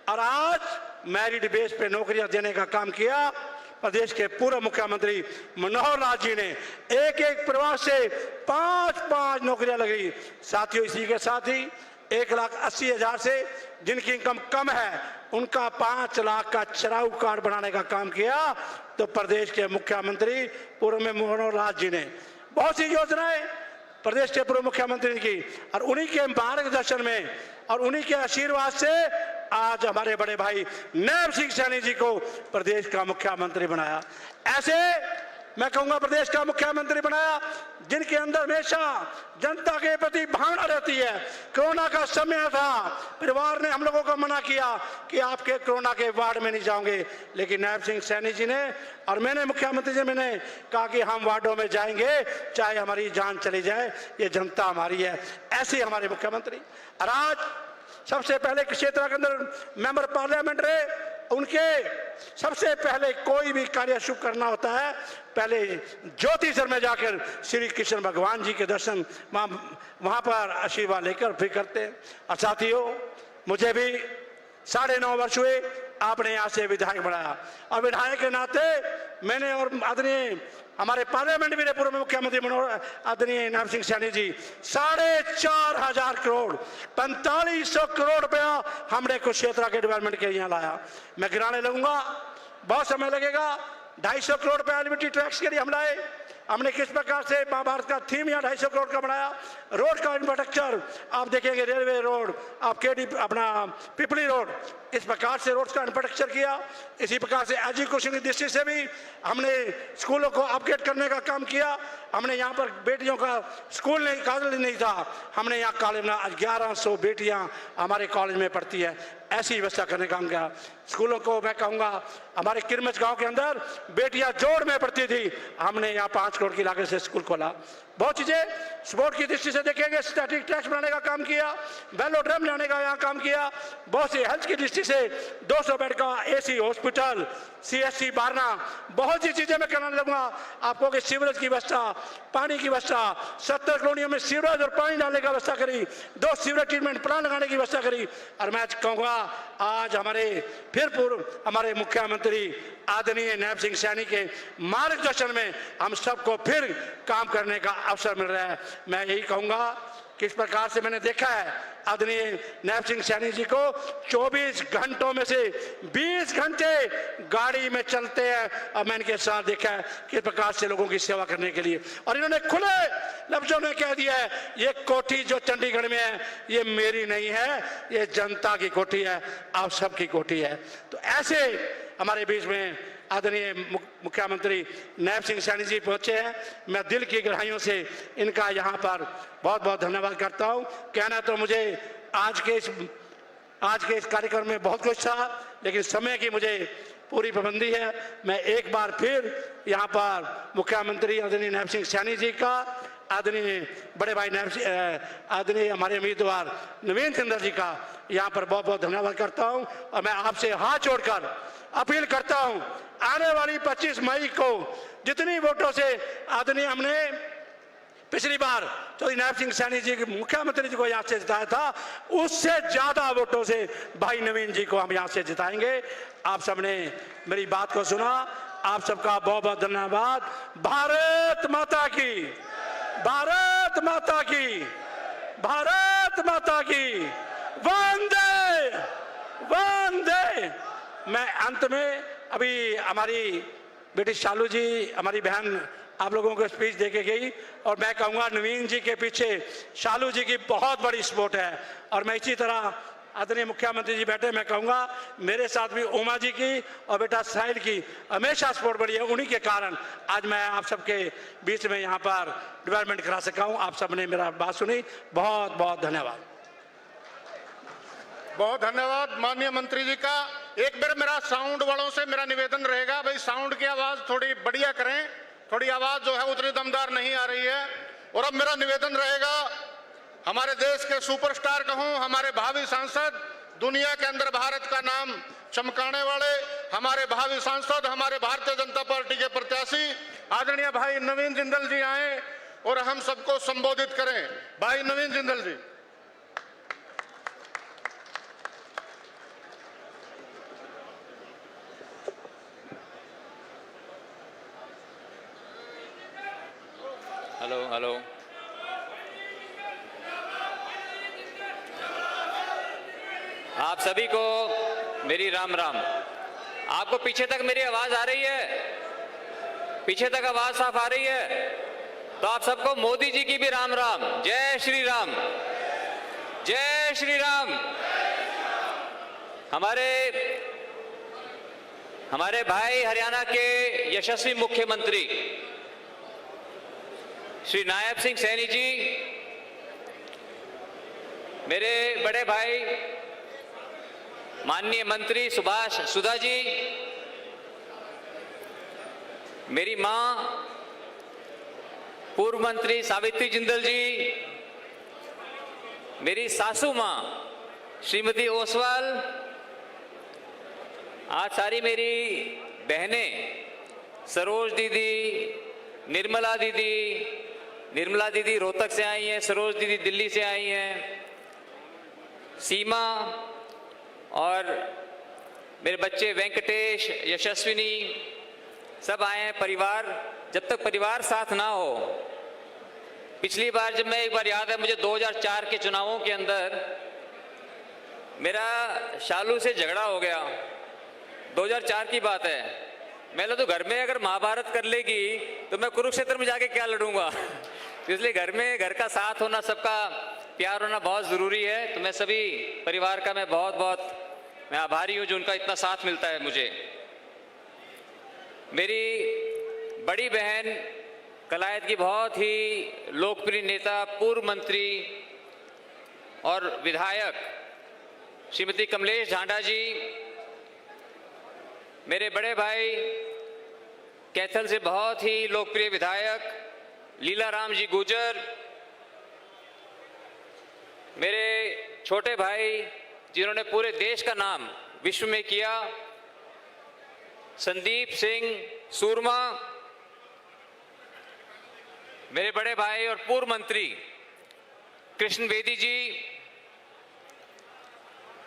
और आज मैरिट बेस पे नौकरियां देने का काम किया प्रदेश के पूर्व मुख्यमंत्री मनोहर लाल जी ने। एक एक परिवार से 5-5 नौकरियां लगी। साथियों, इसी के साथ ही 1,80,000 से जिनकी इनकम कम है उनका 5 लाख का चराऊ कार्ड बनाने का काम किया तो प्रदेश के मुख्यमंत्री पूर्व में मनोहर लाल जी ने। बहुत सी योजनाएं प्रदेश के पूर्व मुख्यमंत्री की, और उन्हीं के मार्गदर्शन में और उन्हीं के आशीर्वाद से आज हमारे बड़े भाई नायब सिंह सैनी जी को प्रदेश का मुख्यमंत्री बनाया। ऐसे मैं कहूंगा प्रदेश का मुख्यमंत्री बनाया जिनके अंदर हमेशा जनता के प्रति भावना रहती है। कोरोना का समय था, परिवार ने हम लोगों को मना किया कि आपके कोरोना के वार्ड में नहीं जाओगे, लेकिन नायब सिंह सैनी जी ने और मैंने मुख्यमंत्री जी मैंने कहा कि हम वार्डों में जाएंगे चाहे हमारी जान चली जाए, ये जनता हमारी है। ऐसे हमारे मुख्यमंत्री। और आज सबसे पहले क्षेत्र के अंदर मेंबर पार्लियामेंट रहे, उनके सबसे पहले कोई भी कार्य शुभ करना होता है पहले ज्योतिसर में जाकर श्री कृष्ण भगवान जी के दर्शन वहां पर आशीर्वाद लेकर फिर करते हैं। और साथियों, मुझे भी 9.5 वर्ष हुए आपने यहाँ से विधायक बनाया, और विधायक के नाते मैंने और आदरणीय हमारे पार्लियामेंट भी पूर्व मुख्यमंत्री मनोहर आदरणीय नायब सिंह सैनी जी 4,500 करोड़ 4500 करोड़ रुपया हमने कुछ क्षेत्र के डेवलपमेंट के यहाँ लाया। मैं गिराने लगूंगा, बहुत समय लगेगा। 250 करोड़ रुपया एलिमिटी टैक्स के लिए हम लाए। हमने किस प्रकार से महाभारत का थीम यहाँ 250 करोड़ का बनाया। रोड का इंफ्रास्ट्रक्चर आप देखेंगे, रेलवे रोड, आप केडी अपना पिपली रोड, इस प्रकार से रोड का इंफ्रास्ट्रक्चर किया। इसी प्रकार से एजुकेशन की दृष्टि से भी हमने स्कूलों को अपग्रेड करने का काम किया। हमने यहाँ पर बेटियों का स्कूल नहीं, कॉलेज नहीं था, हमने यहाँ कॉलेज में 1100 बेटियाँ हमारे कॉलेज में पढ़ती है। ऐसी व्यवस्था करने का कहूँगा। स्कूलों को मैं कहूँगा, हमारे किरमच गांव के अंदर बेटियां जोड़ में पढ़ती थी, हमने यहाँ 5 करोड़ की लागत से स्कूल खोला। बहुत चीज़ें स्पोर्ट की दृष्टि से देखेंगे, स्टैटिक ट्रैक्स बनाने का काम किया, वेलोड्रम लाने का यहाँ काम किया। बहुत सी हेल्थ की दृष्टि से 200 बेड का AC हॉस्पिटल, CSC बारना, बहुत सी चीज़ें मैं करने लगूंगा आपको कि सीवरेज की व्यवस्था, पानी की व्यवस्था, 70 कॉलोनियों में सीवरेज और पानी डालने का व्यवस्था करी, 2 सीवरेज ट्रीटमेंट प्लांट लगाने की व्यवस्था करी। और मैं कहूँगा आज हमारे फिर पूर्व हमारे मुख्यमंत्री आदरणीय नायब सिंह सैनी के मार्गदर्शन में हम सबको फिर काम करने का अवसर मिल रहा है। मैं यही कहूँगा किस प्रकार से मैंने देखा है आदरणीय नायब सिंह सैनी जी को 24 घंटों में से 20 घंटे गाड़ी में चलते हैं, और मैंने इनके साथ देखा है किस प्रकार से लोगों की सेवा करने के लिए। और इन्होंने खुले लफ्जों में कह दिया है ये कोठी जो चंडीगढ़ में है ये मेरी नहीं है, ये जनता की कोठी है, आप सबकी कोठी है। तो ऐसे हमारे बीच में आदरणीय मुख्यमंत्री नायब सिंह सैनी जी पहुंचे हैं। मैं दिल की गहराइयों से इनका यहाँ पर बहुत बहुत धन्यवाद करता हूँ। कहना तो मुझे आज के इस कार्यक्रम में बहुत कुछ था, लेकिन समय की मुझे पूरी पाबंदी है। मैं एक बार फिर यहाँ पर मुख्यमंत्री आदरणीय नायब सिंह सैनी जी का, आदरणीय बड़े भाई आदरणीय हमारे उम्मीदवार नवीन जिंदल जी का यहाँ पर बहुत बहुत धन्यवाद करता हूँ। और मैं आपसे हाथ जोड़कर अपील करता हूँ, आने वाली 25 मई को जितनी वोटों से आदरणीय हमने पिछली बार चौधरी नायब सिंह सैनी जी मुख्यमंत्री जी को यहाँ से जिताया था, उससे ज्यादा वोटों से भाई नवीन जी को हम यहाँ से जिताएंगे। आप सबने मेरी बात को सुना, आप सबका बहुत बहुत धन्यवाद। भारत माता की, भारत माता की, भारत माता की, वंदे वंदे। मैं अंत में अभी हमारी बेटी शालू जी, हमारी बहन आप लोगों को स्पीच देके गई, और मैं कहूँगा नवीन जी के पीछे शालू जी की बहुत बड़ी सपोर्ट है। और मैं इसी तरह आदरणीय मुख्यमंत्री जी बैठे, मैं कहूँगा मेरे साथ भी उमा जी की और बेटा साहिल की हमेशा सपोर्ट बढ़ी है। उन्हीं के कारण आज मैं आप सबके बीच में यहाँ पर डेवलपमेंट करा सका हूँ। आप सबने मेरा बात सुनी, बहुत बहुत धन्यवाद। बहुत धन्यवाद माननीय मंत्री जी का। एक बार मेरा साउंड वालों से मेरा निवेदन रहेगा, भाई साउंड की आवाज थोड़ी बढ़िया करें, थोड़ी आवाज जो है उतनी दमदार नहीं आ रही है। और अब मेरा निवेदन रहेगा, हमारे देश के सुपरस्टार कहूं, हमारे भावी सांसद, दुनिया के अंदर भारत का नाम चमकाने वाले हमारे भावी सांसद, हमारे भारतीय जनता पार्टी के प्रत्याशी आदरणीय भाई नवीन जिंदल जी आए और हम सबको संबोधित करें। भाई नवीन जिंदल जी। हेलो हेलो, आप सभी को मेरी राम राम। आपको पीछे तक मेरी आवाज आ रही है? पीछे तक आवाज साफ आ रही है? तो आप सबको मोदी जी की भी राम राम। जय श्री राम, जय श्री राम। हमारे भाई हरियाणा के यशस्वी मुख्यमंत्री श्री नायब सिंह सैनी जी, मेरे बड़े भाई माननीय मंत्री सुभाष सुधा जी, मेरी मां पूर्व मंत्री सावित्री जिंदल जी, मेरी सासू मां श्रीमती ओसवाल, आज सारी मेरी बहनें सरोज दीदी, निर्मला दीदी रोहतक से आई हैं, सरोज दीदी दिल्ली से आई हैं, सीमा और मेरे बच्चे वेंकटेश, यशस्विनी, सब आए हैं। परिवार, जब तक परिवार साथ ना हो, पिछली बार जब मैं एक बार याद है मुझे 2004 के चुनावों के अंदर मेरा शालू से झगड़ा हो गया। 2004 की बात है। मैंने तो घर में अगर महाभारत कर लेगी तो मैं कुरुक्षेत्र में जाके क्या लड़ूंगा। इसलिए घर में घर का साथ होना, सबका प्यार होना बहुत ज़रूरी है। तो मैं सभी परिवार का मैं बहुत आभारी हूँ जो उनका इतना साथ मिलता है मुझे। मेरी बड़ी बहन कलायत की बहुत ही लोकप्रिय नेता, पूर्व मंत्री और विधायक श्रीमती कमलेश ढांडा जी, मेरे बड़े भाई कैथल से बहुत ही लोकप्रिय विधायक लीलाराम जी गुर्जर, मेरे छोटे भाई जिन्होंने पूरे देश का नाम विश्व में किया, संदीप सिंह सूरमा, मेरे बड़े भाई और पूर्व मंत्री कृष्ण बेदी जी,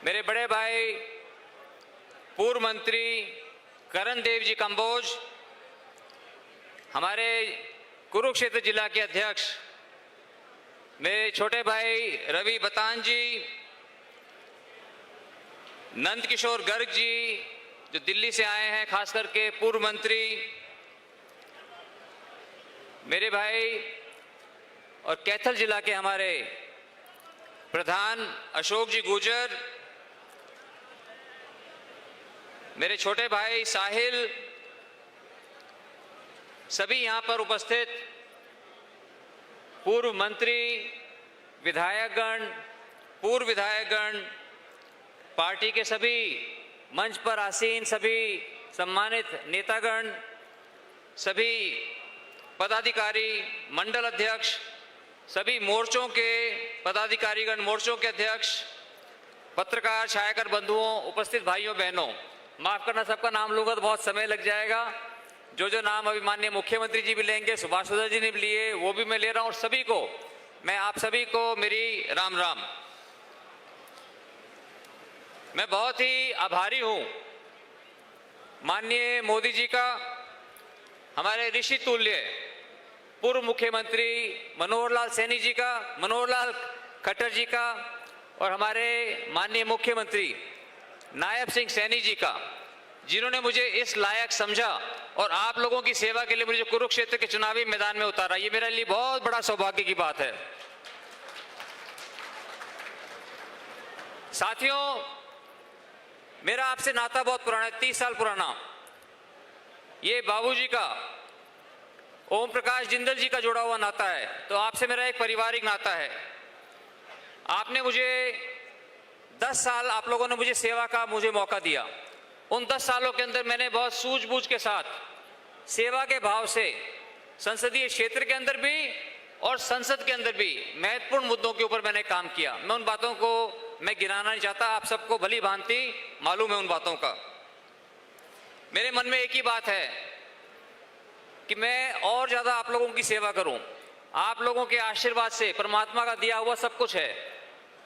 मेरे बड़े भाई पूर्व मंत्री करण देव जी कंबोज, हमारे कुरुक्षेत्र जिला के अध्यक्ष मेरे छोटे भाई रवि बतान जी, नंद किशोर गर्ग जी जो दिल्ली से आए हैं, खास करके पूर्व मंत्री, मेरे भाई और कैथल जिला के हमारे प्रधान अशोक जी गुर्जर, मेरे छोटे भाई साहिल, सभी यहाँ पर उपस्थित पूर्व मंत्री, विधायकगण, पूर्व विधायकगण, पार्टी के सभी मंच पर आसीन सभी सम्मानित नेतागण, सभी पदाधिकारी, मंडल अध्यक्ष, सभी मोर्चों के पदाधिकारीगण, मोर्चों के अध्यक्ष, पत्रकार, छायाकर बंधुओं, उपस्थित भाइयों बहनों, माफ करना सबका नाम लूंगा तो बहुत समय लग जाएगा। जो नाम अभी माननीय मुख्यमंत्री जी भी लेंगे, सुभाष चौधरी जी ने भी लिए, वो भी मैं ले रहा हूं, और सभी को मैं, आप सभी को मेरी राम राम। मैं बहुत ही आभारी हूं माननीय मोदी जी का, हमारे ऋषि तुल्य पूर्व मुख्यमंत्री मनोहर लाल सैनी जी का, मनोहर लाल खट्टर जी का, और हमारे माननीय मुख्यमंत्री नायब सिंह सैनी जी का, जिन्होंने मुझे इस लायक समझा और आप लोगों की सेवा के लिए मुझे कुरुक्षेत्र के चुनावी मैदान में उतारा। ये मेरे लिए बहुत बड़ा सौभाग्य की बात है। साथियों, मेरा आपसे नाता बहुत पुराना है, 30 साल पुराना। ये बाबूजी का, ओम प्रकाश जिंदल जी का जुड़ा हुआ नाता है, तो आपसे मेरा एक पारिवारिक नाता है। आपने मुझे 10 साल, आप लोगों ने मुझे सेवा का मुझे मौका दिया। उन 10 सालों के अंदर मैंने बहुत सूझबूझ के साथ, सेवा के भाव से संसदीय क्षेत्र के अंदर भी और संसद के अंदर भी महत्वपूर्ण मुद्दों के ऊपर मैंने काम किया। मैं उन बातों को मैं गिनाना नहीं चाहता, आप सबको भली भांति मालूम है उन बातों का। मेरे मन में एक ही बात है कि मैं और ज्यादा आप लोगों की सेवा करूं। आप लोगों के आशीर्वाद से, परमात्मा का दिया हुआ सब कुछ है।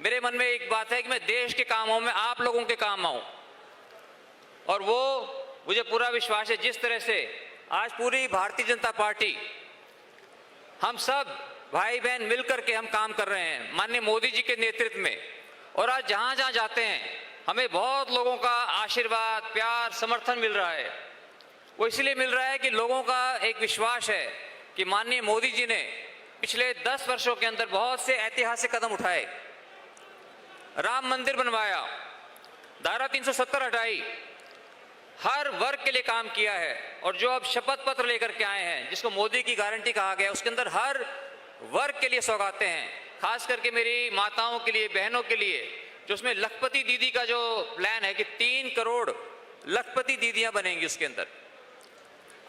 मेरे मन में एक बात है कि मैं देश के कामों में आप लोगों के काम आऊं, और वो मुझे पूरा विश्वास है। जिस तरह से आज पूरी भारतीय जनता पार्टी, हम सब भाई बहन मिलकर के हम काम कर रहे हैं माननीय मोदी जी के नेतृत्व में, और आज जहां जहां जाते हैं हमें बहुत लोगों का आशीर्वाद, प्यार, समर्थन मिल रहा है। वो इसलिए मिल रहा है कि लोगों का एक विश्वास है कि माननीय मोदी जी ने पिछले 10 वर्षों के अंदर बहुत से ऐतिहासिक कदम उठाए, राम मंदिर बनवाया, धारा 370 हटाई, हर वर्ग के लिए काम किया है। और जो अब शपथ पत्र लेकर के आए हैं, जिसको मोदी की गारंटी कहा गया, उसके अंदर हर वर्ग के लिए सौगातें हैं। खास करके मेरी माताओं के लिए, बहनों के लिए, जो उसमें लखपति दीदी का जो प्लान है कि 3 करोड़ लखपति दीदियां बनेंगी उसके अंदर।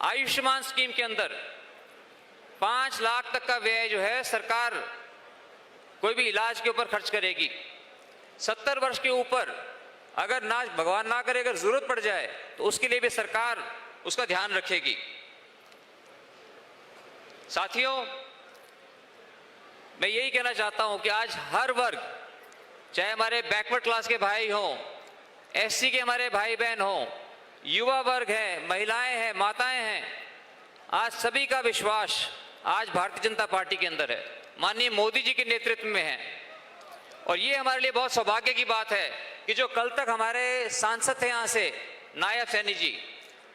आयुष्मान स्कीम के अंदर 5 लाख तक का व्यय जो है सरकार कोई भी इलाज के ऊपर खर्च करेगी। 70 वर्ष के ऊपर अगर ना, भगवान ना करे, अगर जरूरत पड़ जाए तो उसके लिए भी सरकार उसका ध्यान रखेगी। साथियों, मैं यही कहना चाहता हूं कि आज हर वर्ग, चाहे हमारे बैकवर्ड क्लास के भाई हों, एससी के हमारे भाई बहन हों, युवा वर्ग है, महिलाएं हैं, माताएं हैं, आज सभी का विश्वास आज भारतीय जनता पार्टी के अंदर है, माननीय मोदी जी के नेतृत्व में है। और ये हमारे लिए बहुत सौभाग्य की बात है कि जो कल तक हमारे सांसद थे यहाँ से, नायब सैनी जी,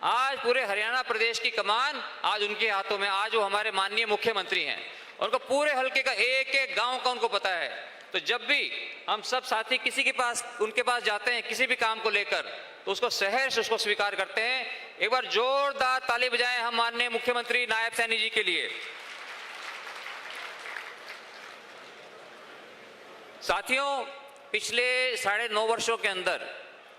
आज पूरे हरियाणा प्रदेश की कमान आज उनके हाथों में। आज वो हमारे माननीय मुख्यमंत्री हैं, उनको पूरे हल्के का एक एक गांव का उनको पता है। तो जब भी हम सब साथी किसी के पास, उनके पास जाते हैं किसी भी काम को लेकर, तो उसको सहर्ष उसको स्वीकार करते हैं। एक बार जोरदार ताली बजाएं हम माननीय मुख्यमंत्री नायब सैनी जी के लिए। साथियों, पिछले 9.5 वर्षों के अंदर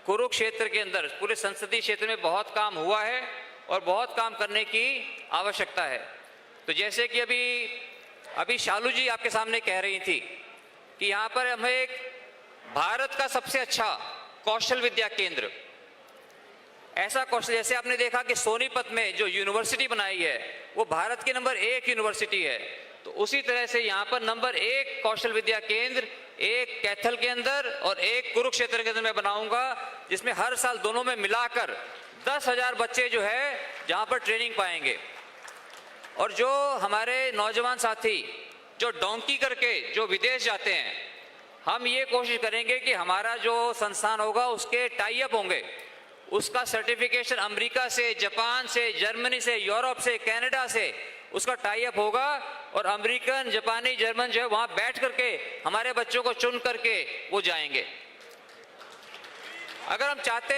कुरुक्षेत्र के अंदर पूरे संसदीय क्षेत्र में बहुत काम हुआ है और बहुत काम करने की आवश्यकता है। तो जैसे कि अभी शालू जी आपके सामने कह रही थी कि यहाँ पर हमें एक भारत का सबसे अच्छा कौशल विद्या केंद्र, ऐसा कौशल, जैसे आपने देखा कि सोनीपत में जो यूनिवर्सिटी बनाई है वो भारत की नंबर 1 यूनिवर्सिटी है, तो उसी तरह से यहाँ पर नंबर 1 कौशल विद्या केंद्र एक कैथल के अंदर और एक कुरुक्षेत्र के अंदर मैं बनाऊंगा, जिसमें हर साल दोनों में मिलाकर 10,000 बच्चे जो है जहाँ पर ट्रेनिंग पाएंगे। और जो हमारे नौजवान साथी जो डोंकी करके जो विदेश जाते हैं, हम ये कोशिश करेंगे कि हमारा जो संस्थान होगा उसके टाई अप होंगे, उसका सर्टिफिकेशन अमेरिका से, जापान से, जर्मनी से, यूरोप से, कनाडा से उसका टाई अप होगा और अमेरिकन, जापानी, जर्मन जो है वहां बैठ करके हमारे बच्चों को चुन करके वो जाएंगे। अगर हम चाहते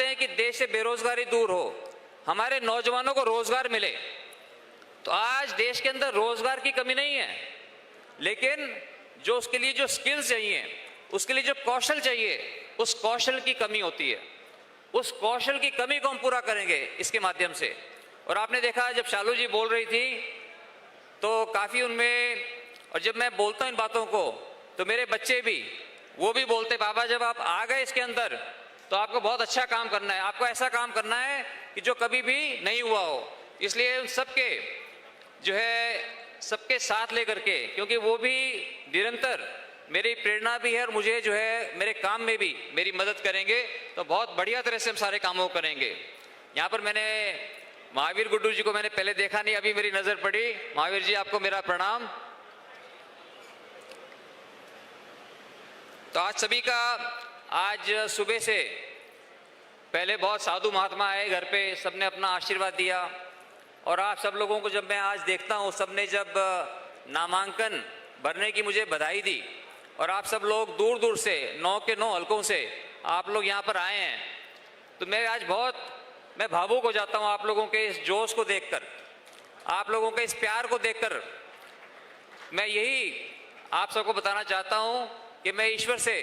हैं कि देश से बेरोजगारी दूर हो, हमारे नौजवानों को रोजगार मिले, तो आज देश के अंदर रोजगार की कमी नहीं है, लेकिन जो उसके लिए जो स्किल्स चाहिए, उसके लिए जो कौशल चाहिए, उस कौशल की कमी होती है। उस कौशल की कमी को हम पूरा करेंगे इसके माध्यम से। और आपने देखा जब शालू जी बोल रही थी तो काफी उनमें, और जब मैं बोलता हूं इन बातों को तो मेरे बच्चे भी वो भी बोलते, बाबा जब आप आ गए इसके अंदर तो आपको बहुत अच्छा काम करना है, आपको ऐसा काम करना है कि जो कभी भी नहीं हुआ हो। इसलिए उन सबके जो है सबके साथ लेकर के, क्योंकि वो भी निरंतर मेरी प्रेरणा भी है और मुझे जो है मेरे काम में भी मेरी मदद करेंगे, तो बहुत बढ़िया तरह से हम सारे कामों को करेंगे। यहाँ पर मैंने महावीर गुड्डू जी को मैंने पहले देखा नहीं, अभी मेरी नजर पड़ी। महावीर जी आपको मेरा प्रणाम। तो आज सभी का, आज सुबह से पहले बहुत साधु महात्मा आए घर पे, सबने अपना आशीर्वाद दिया, और आप सब लोगों को जब मैं आज देखता हूँ, सबने जब नामांकन भरने की मुझे बधाई दी, और आप सब लोग दूर दूर से 9 के 9 हलकों से आप लोग यहाँ पर आए हैं, तो मैं आज मैं भावुक हो जाता हूँ आप लोगों के इस जोश को देखकर, आप लोगों के इस प्यार को देखकर। मैं यही आप सबको बताना चाहता हूँ कि मैं ईश्वर से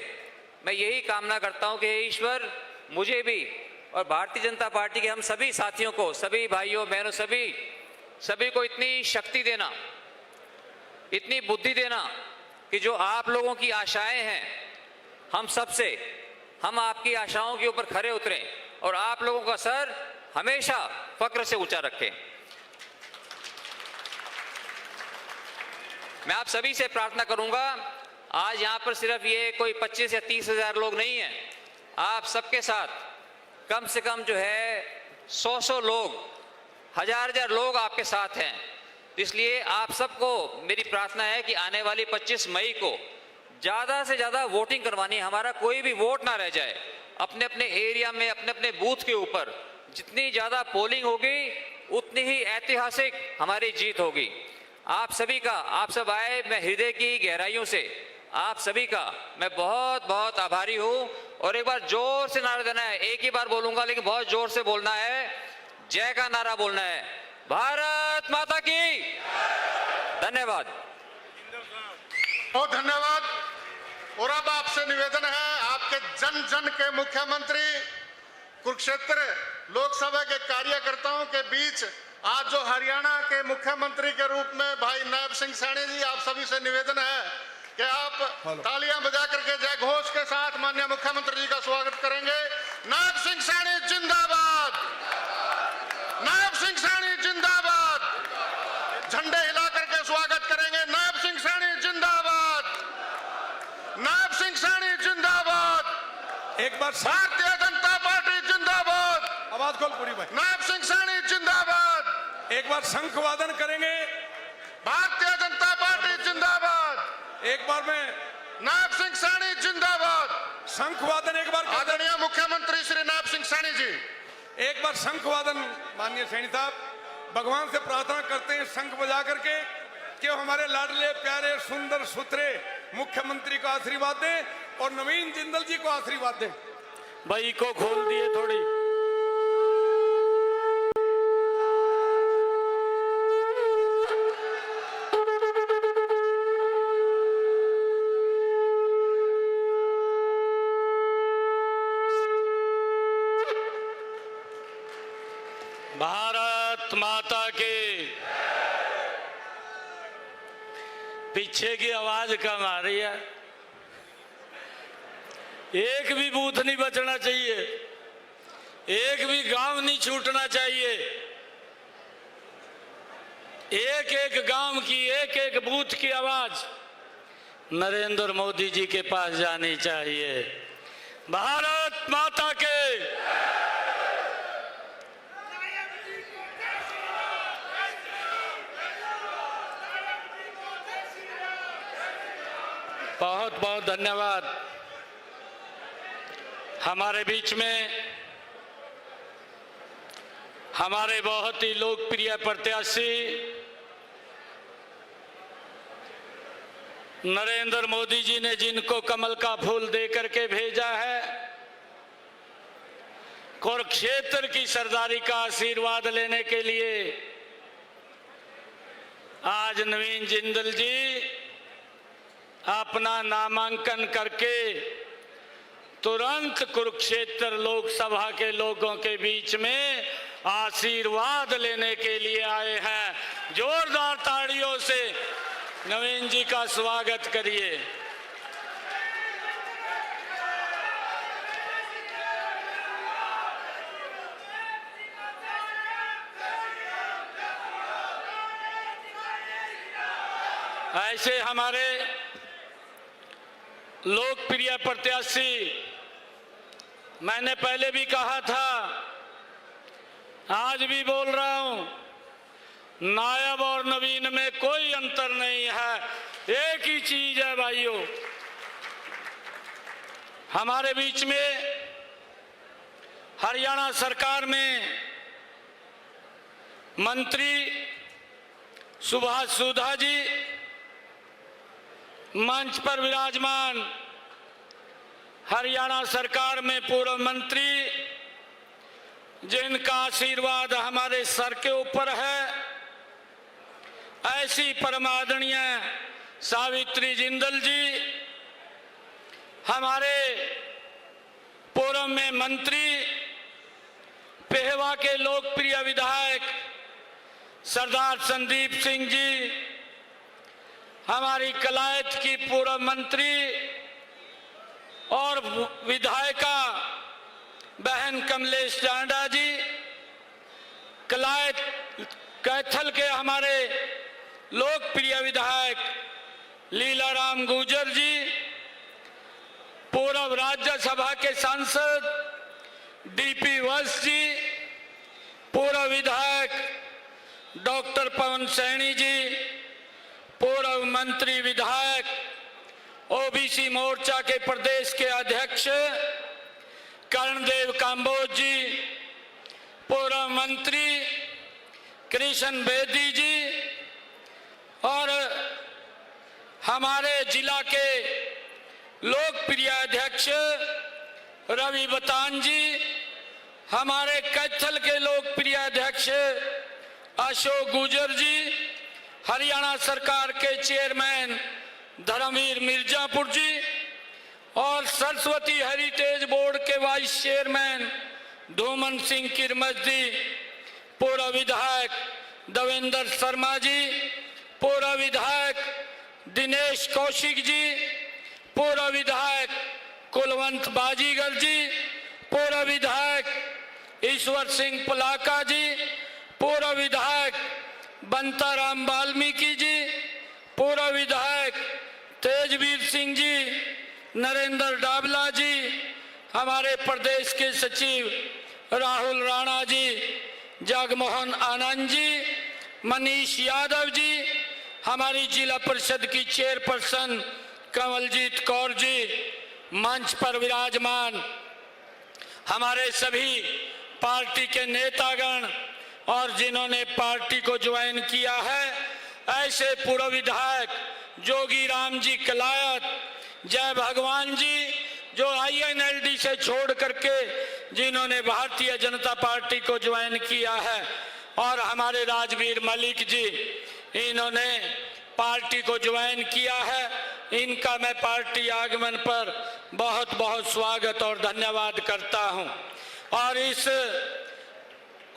मैं यही कामना करता हूँ कि हे ईश्वर, मुझे भी और भारतीय जनता पार्टी के हम सभी साथियों को, सभी भाइयों बहनों, सभी को इतनी शक्ति देना, इतनी बुद्धि देना कि जो आप लोगों की आशाएं हैं, हम आपकी आशाओं के ऊपर खरे उतरें और आप लोगों का सर हमेशा फक्र से ऊंचा रखें। मैं आप सभी से प्रार्थना करूंगा, आज यहाँ पर सिर्फ ये कोई 25 या 30 हजार लोग नहीं हैं, आप सबके साथ कम से कम जो है 100 लोग, 1000 लोग आपके साथ हैं। इसलिए आप सबको मेरी प्रार्थना है कि आने वाली 25 मई को ज़्यादा से ज़्यादा वोटिंग करवानी है। हमारा कोई भी वोट ना रह जाए। अपने अपने एरिया में, अपने अपने बूथ के ऊपर जितनी ज़्यादा पोलिंग होगी उतनी ही ऐतिहासिक हमारी जीत होगी। आप सभी का, आप सब आए, मैं हृदय की गहराइयों से आप सभी का मैं बहुत बहुत आभारी हूँ। और एक बार जोर से नारा देना है, एक ही बार बोलूंगा लेकिन बहुत जोर से बोलना है, जय का नारा बोलना है, भारत माता की। धन्यवाद। बहुत धन्यवाद। और अब आपसे निवेदन है, आपके जन जन के मुख्यमंत्री, कुरुक्षेत्र लोकसभा के कार्यकर्ताओं के बीच आज जो हरियाणा के मुख्यमंत्री के रूप में भाई नायब सिंह सैनी जी, आप सभी से निवेदन है कि आप तालियां बजा करके जय घोष के साथ माननीय मुख्यमंत्री जी का स्वागत करेंगे। नायब सिंह सैनी जिंदाबाद, नायब सिंह सैनी जिंदाबाद। झंडे हिला करके स्वागत करेंगे। नायब सिंह सैनी जिंदाबाद, नायब सिंह सैनी जिंदाबाद। एक बार भारतीय जनता पार्टी जिंदाबाद। आवाज खोल पूरी भाई। नायब सिंह सैनी जिंदाबाद। एक बार शंख वादन करेंगे। भारतीय जनता पार्टी जिंदाबाद। एक बार में नायब सिंह सैनी जिंदाबाद। शंख वादन एक बार। आदरणीय मुख्यमंत्री श्री नायब सिंह सैनी जी, एक बार शंख वादन। माननीय सैनी साहब, भगवान से प्रार्थना करते हैं शंख बजा करके कि हमारे लाडले प्यारे सुंदर सुथरे मुख्यमंत्री को आशीर्वाद दें और नवीन जिंदल जी को आशीर्वाद दें। भाई को खोल दिए थोड़ी। पीछे की आवाज कम आ रही है। एक भी बूथ नहीं बचना चाहिए, एक भी गांव नहीं छूटना चाहिए। एक एक गांव की, एक एक बूथ की आवाज नरेंद्र मोदी जी के पास जानी चाहिए। भारत माता के बहुत बहुत धन्यवाद। हमारे बीच में हमारे बहुत ही लोकप्रिय प्रत्याशी नरेंद्र मोदी जी ने जिनको कमल का फूल दे करके भेजा है, कुरुक्षेत्र की सरदारी का आशीर्वाद लेने के लिए आज नवीन जिंदल जी अपना नामांकन करके तुरंत कुरुक्षेत्र लोकसभा के लोगों के बीच में आशीर्वाद लेने के लिए आए हैं। जोरदार ताड़ियों से नवीन जी का स्वागत करिए। ऐसे हमारे लोकप्रिय प्रत्याशी, मैंने पहले भी कहा था, आज भी बोल रहा हूं, नायब और नवीन में कोई अंतर नहीं है, एक ही चीज है भाइयों। हमारे बीच में हरियाणा सरकार में मंत्री सुभाष सुधा जी मंच पर विराजमान, हरियाणा सरकार में पूर्व मंत्री जिनका आशीर्वाद हमारे सर के ऊपर है, ऐसी परमादरणीय सावित्री जिंदल जी, हमारे पूर्व में मंत्री पेहवा के लोकप्रिय विधायक सरदार संदीप सिंह जी, हमारी कलायत की पूर्व मंत्री और विधायिका बहन कमलेश टांडा जी, कलायत कैथल के हमारे लोकप्रिय विधायक लीलाराम गुर्जर जी, पूर्व राज्यसभा के सांसद डीपी वत्स जी, पूर्व विधायक डॉक्टर पवन सैनी जी, पूर्व मंत्री विधायक ओबीसी मोर्चा के प्रदेश के अध्यक्ष कर्णदेव काम्बोज जी, पूर्व मंत्री कृष्ण बेदी जी और हमारे जिला के लोकप्रिय अध्यक्ष रवि बतान जी, हमारे कैथल के लोकप्रिय अध्यक्ष अशोक गुर्जर जी, हरियाणा सरकार के चेयरमैन धर्मवीर मिर्जापुर जी और सरस्वती हेरिटेज बोर्ड के वाइस चेयरमैन धूमन सिंह किरमत जी, पूर्व विधायक देवेंद्र शर्मा जी, पूर्व विधायक दिनेश कौशिक जी, पूर्व विधायक कुलवंत बाजीगर जी, पूर्व विधायक ईश्वर सिंह पलाका जी, पूर्व विधायक बंताराम वाल्मीकि जी, पूर्व विधायक तेजवीर सिंह जी, नरेंद्र डाबला जी, हमारे प्रदेश के सचिव राहुल राणा जी, जगमोहन आनंद जी, मनीष यादव जी, हमारी जिला परिषद की चेयरपर्सन कमलजीत कौर जी, मंच पर विराजमान हमारे सभी पार्टी के नेतागण और जिन्होंने पार्टी को ज्वाइन किया है, ऐसे पूर्व विधायक जोगी राम जी कलायत, जय भगवान जी जो INLD से छोड़ करके जिन्होंने भारतीय जनता पार्टी को ज्वाइन किया है, और हमारे राजवीर मलिक जी, इन्होंने पार्टी को ज्वाइन किया है। इनका मैं पार्टी आगमन पर बहुत बहुत स्वागत और धन्यवाद करता हूं। और इस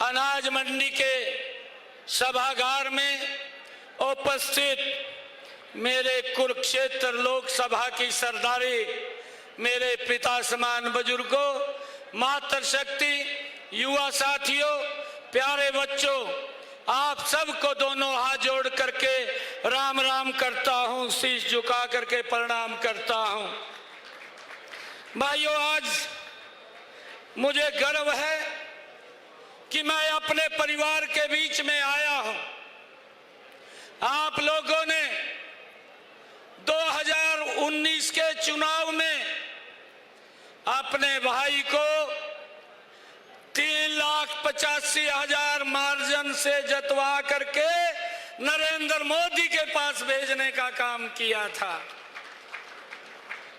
अनाज मंडी के सभागार में उपस्थित मेरे कुरुक्षेत्र लोकसभा की सरदारी, मेरे पिता समान बुजुर्गों, मातृशक्ति, युवा साथियों, प्यारे बच्चों, आप सबको दोनों हाथ जोड़ करके राम राम करता हूं, शीश झुका करके प्रणाम करता हूं। भाइयों, आज मुझे गर्व है कि मैं अपने परिवार के बीच में आया हूं। आप लोगों ने 2019 के चुनाव में अपने भाई को 3,85,000 मार्जिन से जतवा करके नरेंद्र मोदी के पास भेजने का काम किया था।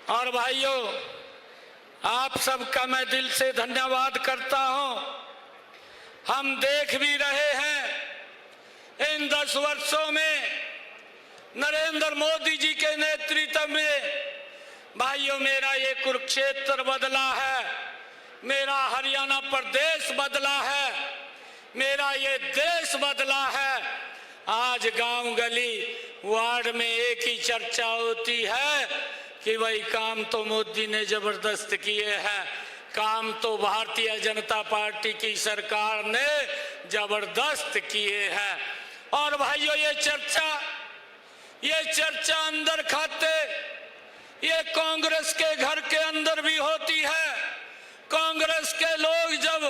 और भाइयों, आप सबका मैं दिल से धन्यवाद करता हूं। हम देख भी रहे हैं इन 10 वर्षों में नरेंद्र मोदी जी के नेतृत्व में भाइयों मेरा ये कुरुक्षेत्र बदला है, मेरा हरियाणा प्रदेश बदला है, मेरा ये देश बदला है। आज गांव गली वार्ड में एक ही चर्चा होती है कि भाई काम तो मोदी ने जबरदस्त किए हैं, काम तो भारतीय जनता पार्टी की सरकार ने जबरदस्त किए हैं। और भाइयों, ये चर्चा अंदर खाते ये कांग्रेस के घर के अंदर भी होती है। कांग्रेस के लोग जब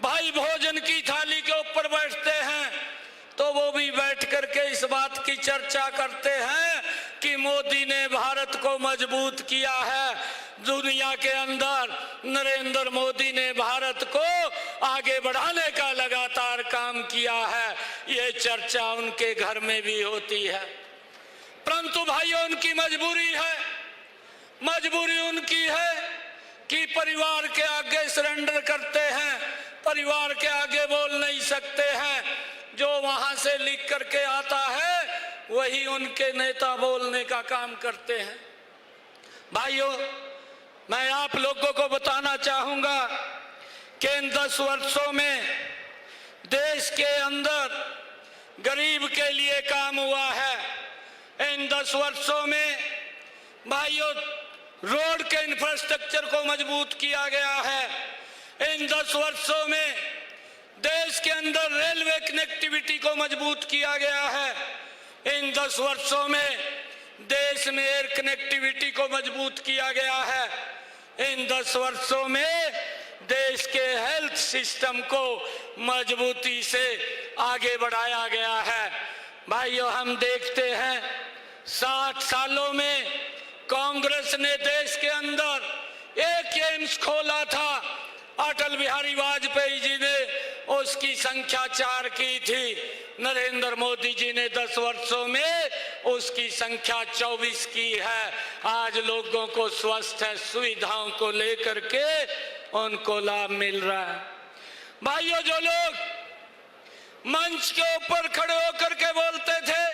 भाई भोजन की थाली के ऊपर बैठते हैं तो वो भी बैठ करके इस बात की चर्चा करते हैं कि मोदी ने भारत को मजबूत किया है। दुनिया के अंदर नरेंद्र मोदी ने भारत को आगे बढ़ाने का लगातार काम किया है। ये चर्चा उनके घर में भी होती है। परंतु भाइयों, उनकी मजबूरी उनकी है कि परिवार के आगे सरेंडर करते हैं, परिवार के आगे बोल नहीं सकते हैं। जो वहां से लिख करके आता है वही उनके नेता बोलने का काम करते हैं। भाइयों, मैं आप लोगों को बताना चाहूंगा कि इन 10 वर्षों में देश के अंदर गरीब के लिए काम हुआ है। इन 10 वर्षों में भाइयों रोड के इंफ्रास्ट्रक्चर को मजबूत किया गया है। इन 10 वर्षों में देश के अंदर रेलवे कनेक्टिविटी को मजबूत किया गया है। इन 10 वर्षों में देश में एयर कनेक्टिविटी को मजबूत किया गया है। इन 10 वर्षों में देश के हेल्थ सिस्टम को मजबूती से आगे बढ़ाया गया है। भाइयों, हम देखते हैं 60 सालों में कांग्रेस ने देश के अंदर एक एम्स खोला था। अटल बिहारी वाजपेयी जी ने उसकी संख्या 4 की थी। नरेंद्र मोदी जी ने 10 वर्षों में उसकी संख्या 24 की है। आज लोगों को स्वास्थ्य सुविधाओं को लेकर के उनको लाभ मिल रहा है। भाइयों, जो लोग मंच के ऊपर खड़े होकर के बोलते थे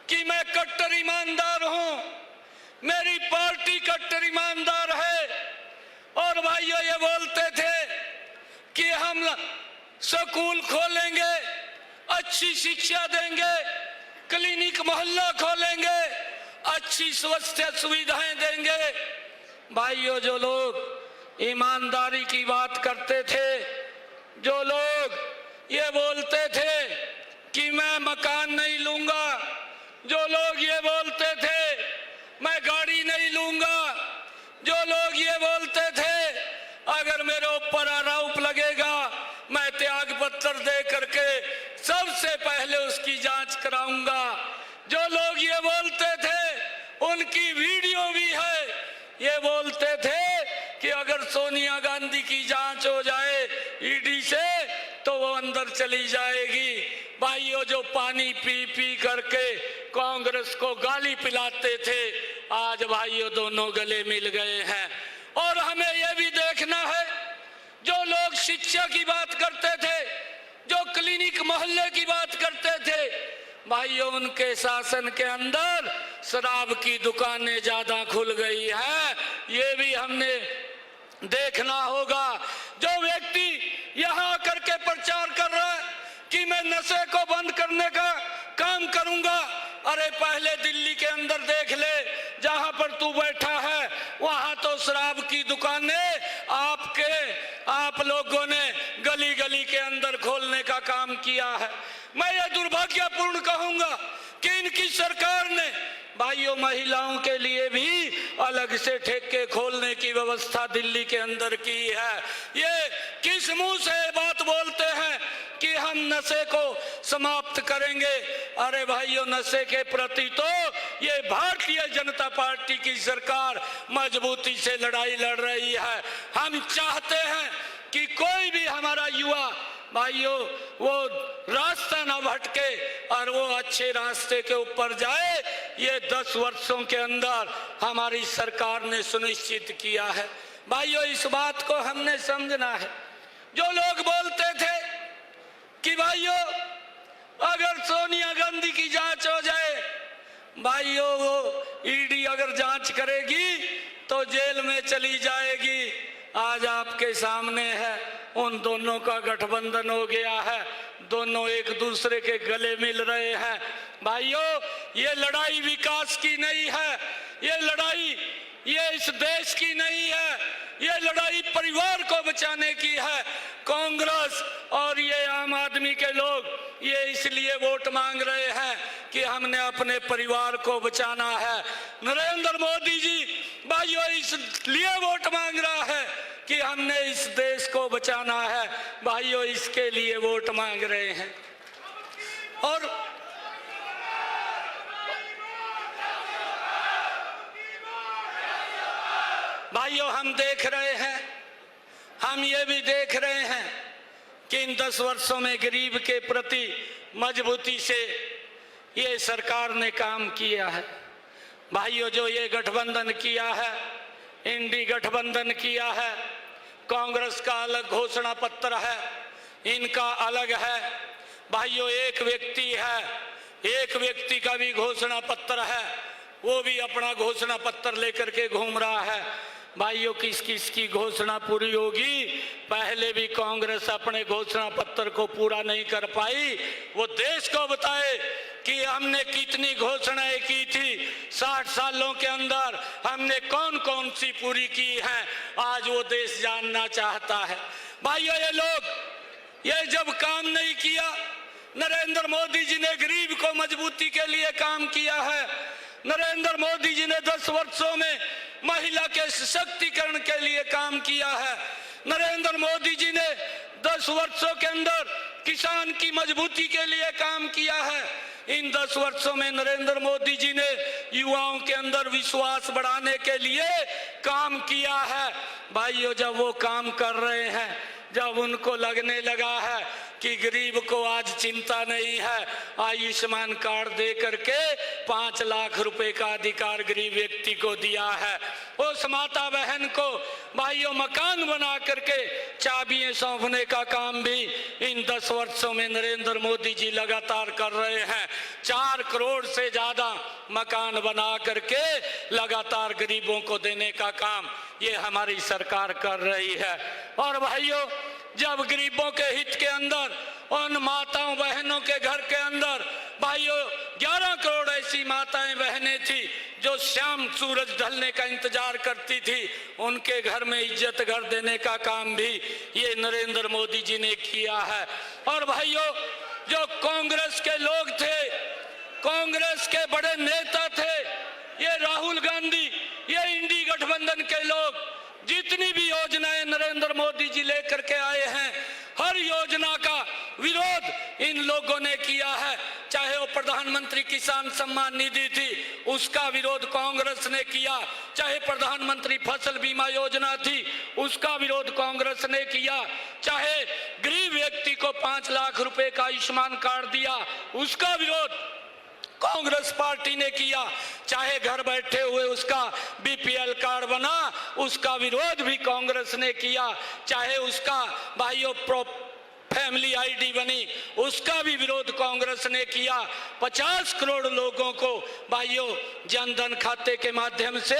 कि मैं कट्टर ईमानदार हूं, मेरी पार्टी कट्टर ईमानदार है, और भाइयों ये बोलते थे कि हम स्कूल खोलेंगे, अच्छी शिक्षा देंगे, क्लिनिक मोहल्ला खोलेंगे, अच्छी स्वास्थ्य सुविधाएं देंगे। भाइयों, जो लोग ईमानदारी की बात करते थे, जो लोग ये बोलते थे कि मैं मकान नहीं लूंगा, जो लोग ये बोलते थे मैं गाड़ी नहीं लूंगा, जो लोग ये बोलते थे अगर मेरे ऊपर आरोप लगेगा मैं त्याग पत्र दे करके सबसे पहले उसकी जांच कराऊंगा, जो लोग ये बोलते थे उनकी वीडियो भी है, ये बोलते थे कि अगर सोनिया गांधी की जांच हो जाए ईडी से तो वो अंदर चली जाएगी। भाइयों, जो पानी पी पी करके कांग्रेस को गाली पिलाते थे, आज भाइयों दोनों गले मिल गए हैं। और हमें यह भी देखना है, जो लोग शिक्षा की बात करते थे, जो क्लिनिक मोहल्ले की बात करते थे, भाइयों उनके शासन के अंदर शराब की दुकानें ज्यादा खुल गई है। ये भी हमने देखना होगा। जो व्यक्ति यहाँ करके प्रचार कर रहा है कि मैं नशे को बंद करने का काम करूंगा, अरे पहले दिल्ली के अंदर देख ले, जहां पर तू बैठा है वहां तो शराब की दुकानें आप लोगों ने गली गली के अंदर खोलने का काम किया है। मैं ये दुर्भाग्यपूर्ण कहूंगा कि इनकी सरकार ने भाइयों महिलाओं के लिए भी अलग से ठेके खोलने की व्यवस्था दिल्ली के अंदर की है। ये किस मुंह से बात बोलते हैं कि हम नशे को समाप्त करेंगे? अरे भाइयों, नशे के प्रति तो ये भारतीय जनता पार्टी की सरकार मजबूती से लड़ाई लड़ रही है। हम चाहते हैं कि कोई भी हमारा युवा भाइयों वो रास्ता ना भटके और वो अच्छे रास्ते के ऊपर जाए। ये 10 वर्षों के अंदर हमारी सरकार ने सुनिश्चित किया है। भाइयों, इस बात को हमने समझना है। जो लोग बोलते थे कि भाइयों अगर सोनिया गांधी की जांच हो जाए, भाइयों वो ईडी अगर जांच करेगी तो जेल में चली जाएगी। आज आपके सामने है, उन दोनों का गठबंधन हो गया है, दोनों एक दूसरे के गले मिल रहे हैं। भाइयों, ये लड़ाई विकास की नहीं है, ये लड़ाई ये इस देश की नहीं है, ये लड़ाई परिवार को बचाने की है। कांग्रेस और ये आम आदमी के लोग ये इसलिए वोट मांग रहे हैं कि हमने अपने परिवार को बचाना है। नरेंद्र मोदी जी भाइयों इसलिए वोट मांग रहा है कि हमने इस देश को बचाना है। भाइयों, इसके लिए वोट मांग रहे हैं। और भाइयों, हम देख रहे हैं, हम ये भी देख रहे हैं कि इन 10 वर्षों में गरीब के प्रति मजबूती से ये सरकार ने काम किया है। भाइयों, जो ये गठबंधन किया है, इंडी गठबंधन किया है, कांग्रेस का अलग घोषणा पत्र है, इनका अलग है। भाइयों, एक व्यक्ति है, एक व्यक्ति का भी घोषणा पत्र है, वो भी अपना घोषणा पत्र लेकर के घूम रहा है। भाइयों, किस किस की घोषणा पूरी होगी? पहले भी कांग्रेस अपने घोषणा पत्र को पूरा नहीं कर पाई। वो देश को बताए कि हमने कितनी घोषणाएं की थी, 60 सालों के अंदर हमने कौन कौन सी पूरी की हैं, आज वो देश जानना चाहता है। भाइयों, ये लोग ये जब काम नहीं किया, नरेंद्र मोदी जी ने गरीब को मजबूती के लिए काम किया है। नरेंद्र मोदी जी ने 10 वर्षों में महिला के सशक्तिकरण के लिए काम किया है। नरेंद्र मोदी जी ने 10 वर्षों के अंदर किसान की मजबूती के लिए काम किया है। इन 10 वर्षों में नरेंद्र मोदी जी ने युवाओं के अंदर विश्वास बढ़ाने के लिए काम किया है। भाइयों, जब वो काम कर रहे हैं, जब उनको लगने लगा है कि गरीब को आज चिंता नहीं है, आयुष्मान कार्ड दे करके 5 लाख रुपए का अधिकार गरीब व्यक्ति को दिया है। उस माता बहन को भाइयों मकान बना करके चाबियां सौंपने का काम भी इन 10 वर्षों में नरेंद्र मोदी जी लगातार कर रहे हैं। 4 करोड़ से ज्यादा मकान बना करके लगातार गरीबों को देने का काम ये हमारी सरकार कर रही है। और भाइयों, जब गरीबों के हित के अंदर उन माताओं बहनों के घर के अंदर भाइयों 11 करोड़ ऐसी माताएं बहनें थी जो शाम सूरज ढलने का इंतजार करती थी, उनके घर में इज्जत घर देने का काम भी ये नरेंद्र मोदी जी ने किया है। और भाइयों, जो कांग्रेस के लोग थे, कांग्रेस के बड़े नेता थे, ये राहुल गांधी, ये इंडी गठबंधन के लोग जितनी भी योजनाएं नरेंद्र मोदी जी लेकर के आए हैं, हर योजना का विरोध इन लोगों ने किया है। चाहे वो प्रधानमंत्री किसान सम्मान निधि थी, उसका विरोध कांग्रेस ने किया। चाहे प्रधानमंत्री फसल बीमा योजना थी, उसका विरोध कांग्रेस ने किया। चाहे गरीब व्यक्ति को 5 लाख रुपए का आयुष्मान कार्ड दिया, उसका विरोध कांग्रेस पार्टी ने किया। चाहे घर बैठे हुए उसका बीपीएल कार्ड बना, उसका विरोध भी कांग्रेस ने किया। चाहे उसका भाइयों फैमिली आईडी बनी, उसका भी विरोध कांग्रेस ने किया। 50 करोड़ लोगों को भाइयों जनधन खाते के माध्यम से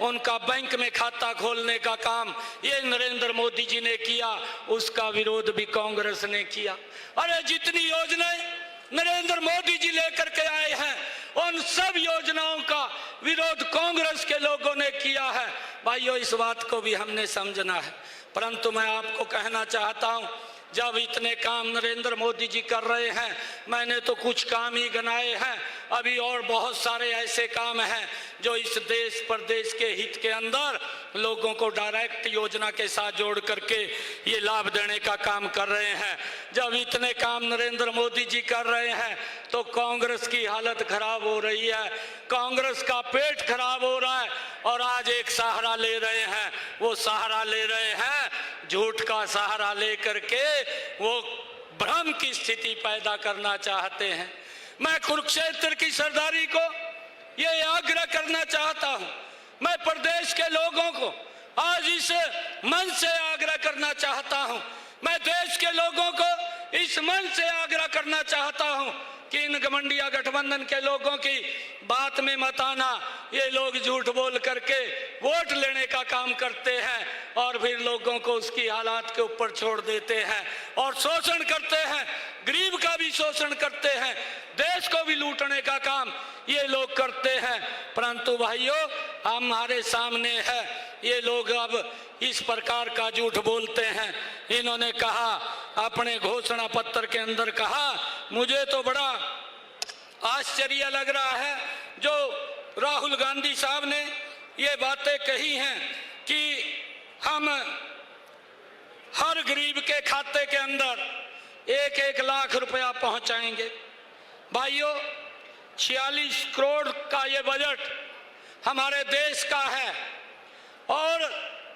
उनका बैंक में खाता खोलने का काम ये नरेंद्र मोदी जी ने किया, उसका विरोध भी कांग्रेस ने किया। अरे जितनी योजनाएं नरेंद्र मोदी जी लेकर के आए हैं, उन सब योजनाओं का विरोध कांग्रेस के लोगों ने किया है। भाइयों, इस बात को भी हमने समझना है। परंतु मैं आपको कहना चाहता हूं, जब इतने काम नरेंद्र मोदी जी कर रहे हैं, मैंने तो कुछ काम ही गिनाए हैं, अभी और बहुत सारे ऐसे काम हैं जो इस देश प्रदेश के हित के अंदर लोगों को डायरेक्ट योजना के साथ जोड़ करके ये लाभ देने का काम कर रहे हैं। जब इतने काम नरेंद्र मोदी जी कर रहे हैं तो कांग्रेस की हालत खराब हो रही है, कांग्रेस का पेट खराब हो रहा है। और आज एक सहारा ले रहे हैं, वो सहारा ले रहे हैं झूठ का सहारा लेकर के, वो भ्रम की स्थिति पैदा करना चाहते हैं। मैं कुरुक्षेत्र की सरदारी को ये आग्रह करना चाहता हूं, मैं प्रदेश के लोगों को आज इस मंच से आग्रह करना चाहता हूं, मैं देश के लोगों को इस मंच से आग्रह करना चाहता हूं कि इन घमंडिया गठबंधन के लोगों की बात में मत आना। ये लोग झूठ बोल करके वोट लेने का काम करते हैं और फिर लोगों को उसकी हालात के ऊपर छोड़ देते हैं और शोषण करते हैं, गरीब का भी शोषण करते हैं, देश को भी लूटने का काम ये लोग करते हैं। परंतु भाइयों, हमारे सामने है ये लोग अब इस प्रकार का झूठ बोलते हैं। इन्होंने कहा, अपने घोषणा पत्र के अंदर कहा, मुझे तो बड़ा आश्चर्य लग रहा है जो राहुल गांधी साहब ने ये बातें कही हैं कि हम हर गरीब के खाते के अंदर 1-1 लाख रुपया पहुंचाएंगे। भाइयों, 46 करोड़ का ये बजट हमारे देश का है और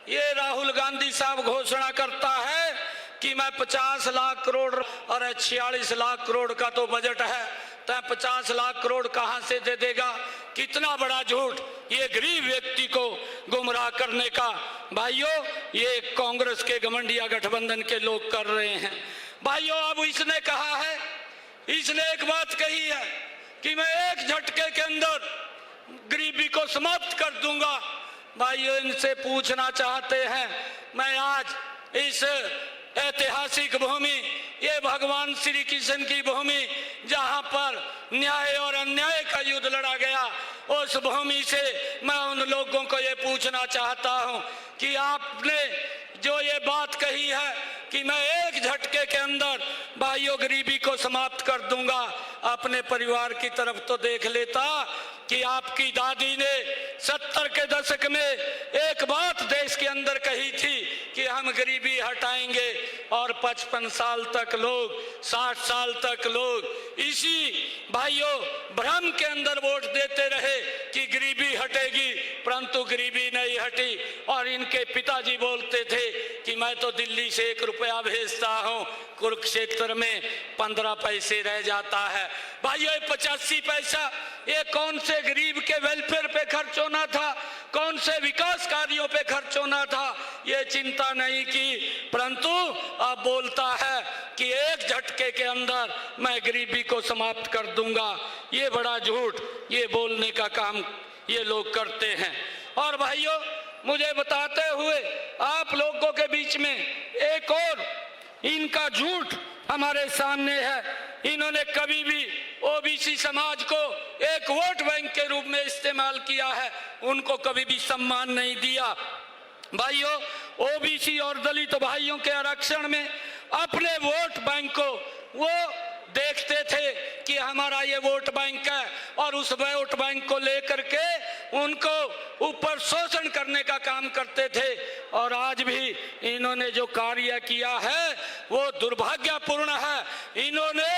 ये राहुल गांधी साहब घोषणा करता है कि मैं 50 लाख करोड़, और 46 लाख करोड़ का तो बजट है, तो 50 लाख करोड़ कहां से दे देगा? कितना बड़ा झूठ ये गरीब व्यक्ति को गुमराह करने का। भाइयों, ये कांग्रेस के घमंडिया गठबंधन के लोग कर रहे हैं। भाइयों, अब इसने कहा है, इसने एक बात कही है कि मैं एक झटके के अंदर गरीबी को समाप्त कर दूंगा। भाइयों, इनसे पूछना चाहते हैं, मैं आज इस ऐतिहासिक भूमि, ये भगवान श्री कृष्ण की भूमि जहां पर न्याय और अन्याय का युद्ध लड़ा गया, उस भूमि से मैं उन लोगों को ये पूछना चाहता हूं कि आपने जो ये बात कही है कि मैं एक झटके के अंदर भाइयों गरीबी को समाप्त कर दूंगा, अपने परिवार की तरफ तो देख लेता कि आपकी दादी ने 70 के दशक में एक बात देश के अंदर कही थी कि हम गरीबी हटाएंगे और 55 साल तक लोग, 60 साल तक लोग इसी भाइयों भ्रम के अंदर वोट देते रहे कि गरीबी हटेगी, परंतु गरीबी नहीं हटी। और इनके पिताजी बोलते थे कि मैं तो दिल्ली से 1 रुपया भेजता हूं, कुरुक्षेत्र में 15 पैसे रह जाता है। भाइयों, 85 पैसा ये कौन से गरीब के वेलफेयर पे खर्च होना था, कौन से विकास कार्यों पे खर्च होना था, ये चिंता नहीं की, परंतु अब बोलता है कि एक झटके के अंदर मैं गरीबी को समाप्त कर दूंगा। ये बड़ा झूठ ये बोलने का काम ये लोग करते हैं। और भाइयों, मुझे बताते हुए आप लोगों के बीच में एक और इनका झूठ हमारे सामने है। इन्होंने कभी भी ओबीसी समाज को एक वोट बैंक के रूप में इस्तेमाल किया है, उनको कभी भी सम्मान नहीं दिया। भाइयों, ओबीसी और दलित भाइयों के आरक्षण में अपने वोट बैंक को वो देखते थे कि हमारा ये वोट बैंक है और उस वोट बैंक को लेकर के उनको ऊपर शोषण करने का काम करते थे। और आज भी इन्होंने जो कार्य किया है वो दुर्भाग्यपूर्ण है। इन्होंने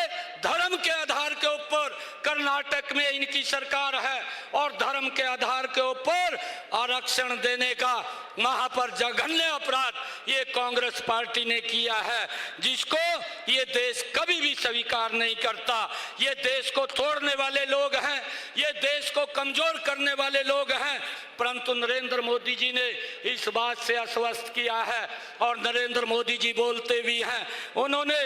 धर्म के आधार के ऊपर, कर्नाटक में इनकी सरकार है और धर्म के आधार के ऊपर आरक्षण देने का वहां पर जघन्य अपराध ये कांग्रेस पार्टी ने किया है, जिसको ये देश कभी भी स्वीकार नहीं करता। ये देश को तोड़ने वाले लोग हैं, ये देश को कमजोर करने वाले लोग हैं, परंतु नरेंद्र मोदी जी ने इस बात से आश्वस्त किया है और नरेंद्र मोदी जी बोलते भी हैं, उन्होंने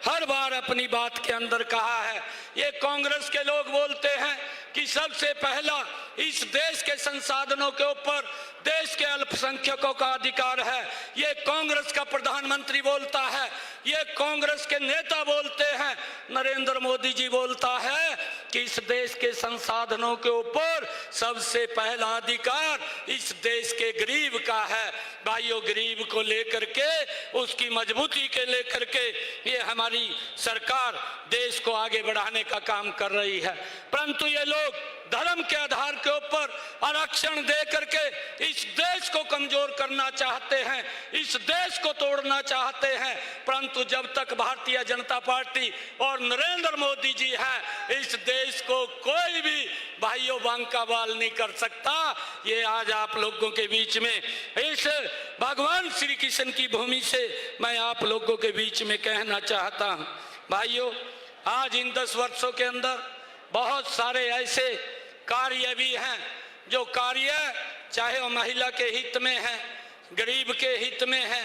हर बार अपनी बात के अंदर कहा है। ये कांग्रेस के लोग बोलते हैं कि सबसे पहला इस देश के संसाधनों के ऊपर देश के अल्पसंख्यकों का अधिकार है। ये कांग्रेस का प्रधानमंत्री बोलता है, ये कांग्रेस के नेता बोलते हैं, नरेंद्र मोदी जी बोलता है कि इस देश के संसाधनों के ऊपर सबसे पहला अधिकार इस देश के गरीब का है। भाइयों, गरीब को लेकर के, उसकी मजबूती के लेकर के ये हमारी सरकार देश को आगे बढ़ाने का काम कर रही है। परंतु ये लोग धर्म के आधार के ऊपर आरक्षण दे करके इस देश को कमजोर करना चाहते हैं, इस देश को तोड़ना चाहते हैं। परंतु जब तक भारतीय जनता पार्टी और नरेंद्र मोदी जी हैं, इस देश को कोई भी भाइयों बांका बाल नहीं कर सकता। ये आज आप लोगों के बीच में इस भगवान श्री कृष्ण की भूमि से मैं आप लोगों के बीच में कहना चाहता हूं। भाइयों, आज इन 10 वर्षों के अंदर बहुत सारे ऐसे कार्य भी हैं जो कार्य चाहे वो महिला के हित में है, गरीब के हित में है,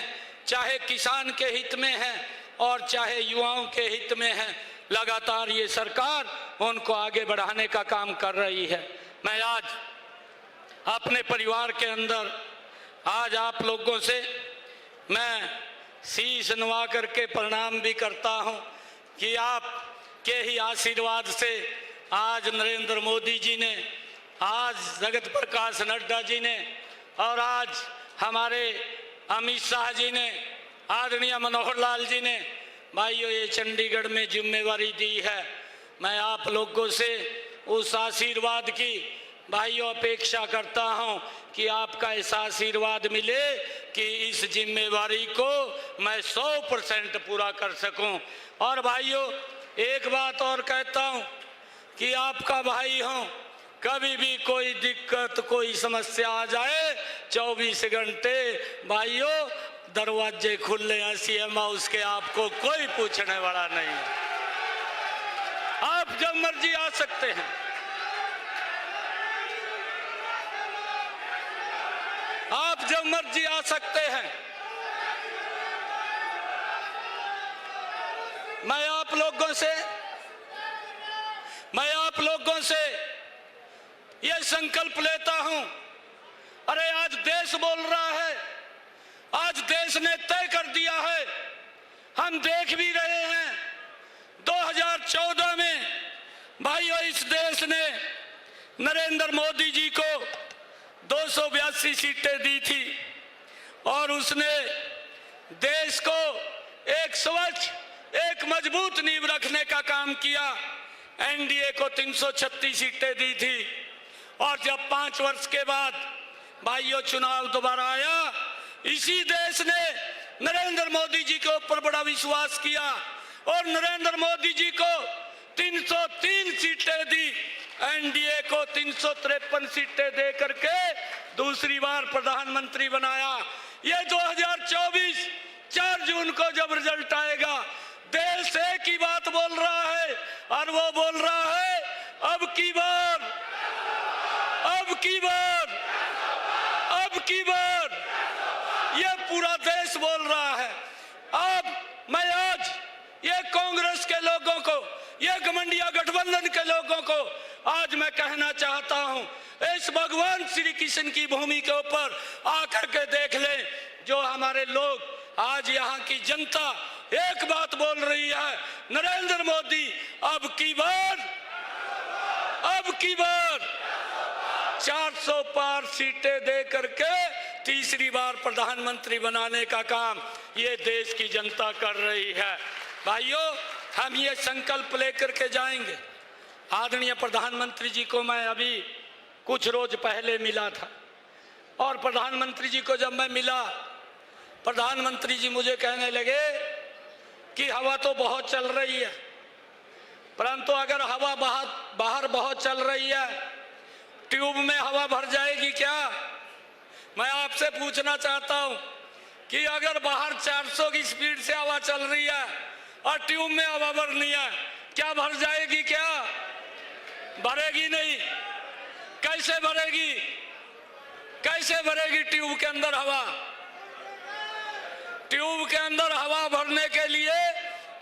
चाहे किसान के हित में है और चाहे युवाओं के हित में है। लगातार ये सरकार उनको आगे बढ़ाने का काम कर रही है। मैं आज अपने परिवार के अंदर आज आप लोगों से मैं शीश नवा करके प्रणाम भी करता हूं कि आप के ही आशीर्वाद से आज नरेंद्र मोदी जी ने, आज जगत प्रकाश नड्डा जी ने और आज हमारे अमित शाह जी ने, आदरणीय मनोहर लाल जी ने भाइयों ये चंडीगढ़ में जिम्मेवारी दी है। मैं आप लोगों से उस आशीर्वाद की भाइयों अपेक्षा करता हूं कि आपका ऐसा आशीर्वाद मिले कि इस जिम्मेवारी को मैं 100% पूरा कर सकूं। और भाइयों, एक बात और कहता हूं कि आपका भाई हूं, कभी भी कोई दिक्कत कोई समस्या आ जाए 24 घंटे भाइयों दरवाजे खुले हैं सीएम हाउस के, आपको कोई पूछने वाला नहीं। आप जब मर्जी आ सकते हैं, आप जब मर्जी आ सकते हैं। मैं आप लोगों से यह संकल्प लेता हूं। अरे आज देश बोल रहा है, आज देश ने तय कर दिया है, हम देख भी रहे हैं 2014 में भाइयों इस देश ने नरेंद्र मोदी जी को 282 सीटें दी थी और उसने देश को एक स्वच्छ, एक मजबूत नींव रखने का काम किया। एनडीए को 336 सीटें दी थी और जब 5 वर्ष के बाद भाइयों चुनाव दोबारा आया, इसी देश ने नरेंद्र मोदी जी के ऊपर बड़ा विश्वास किया और नरेंद्र मोदी जी को 303 सीटें दी, एनडीए को 353 सीटें दे करके दूसरी बार प्रधानमंत्री बनाया। ये 2024 4 जून को जब रिजल्ट आएगा, देश एक ही बात बोल रहा है और वो बोल रहा है अब की बार, अब की बार, अब की बार। ये पूरा देश बोल रहा है। अब मैं आज ये कांग्रेस के लोगों को, ये घमंडिया गठबंधन के लोगों को आज मैं कहना चाहता हूं, इस भगवान श्री कृष्ण की भूमि के ऊपर आकर के देख लें। जो हमारे लोग आज यहाँ की जनता एक बात बोल रही है, नरेंद्र मोदी अब की बार, अब की बार 400 पार सीटें दे करके तीसरी बार प्रधानमंत्री बनाने का काम ये देश की जनता कर रही है। भाइयों, हम ये संकल्प लेकर के जाएंगे। आदरणीय प्रधानमंत्री जी को मैं अभी कुछ रोज पहले मिला था और प्रधानमंत्री जी को जब मैं मिला, प्रधानमंत्री जी मुझे कहने लगे कि हवा तो बहुत चल रही है, परंतु अगर हवा बाहर बहुत चल रही है, ट्यूब में हवा भर जाएगी क्या? मैं आपसे पूछना चाहता हूं कि अगर बाहर 400 की स्पीड से हवा चल रही है और ट्यूब में हवा भरनी है, क्या भर जाएगी? क्या भरेगी? नहीं। कैसे भरेगी? कैसे भरेगी ट्यूब के अंदर हवा? ट्यूब के अंदर हवा भरने के लिए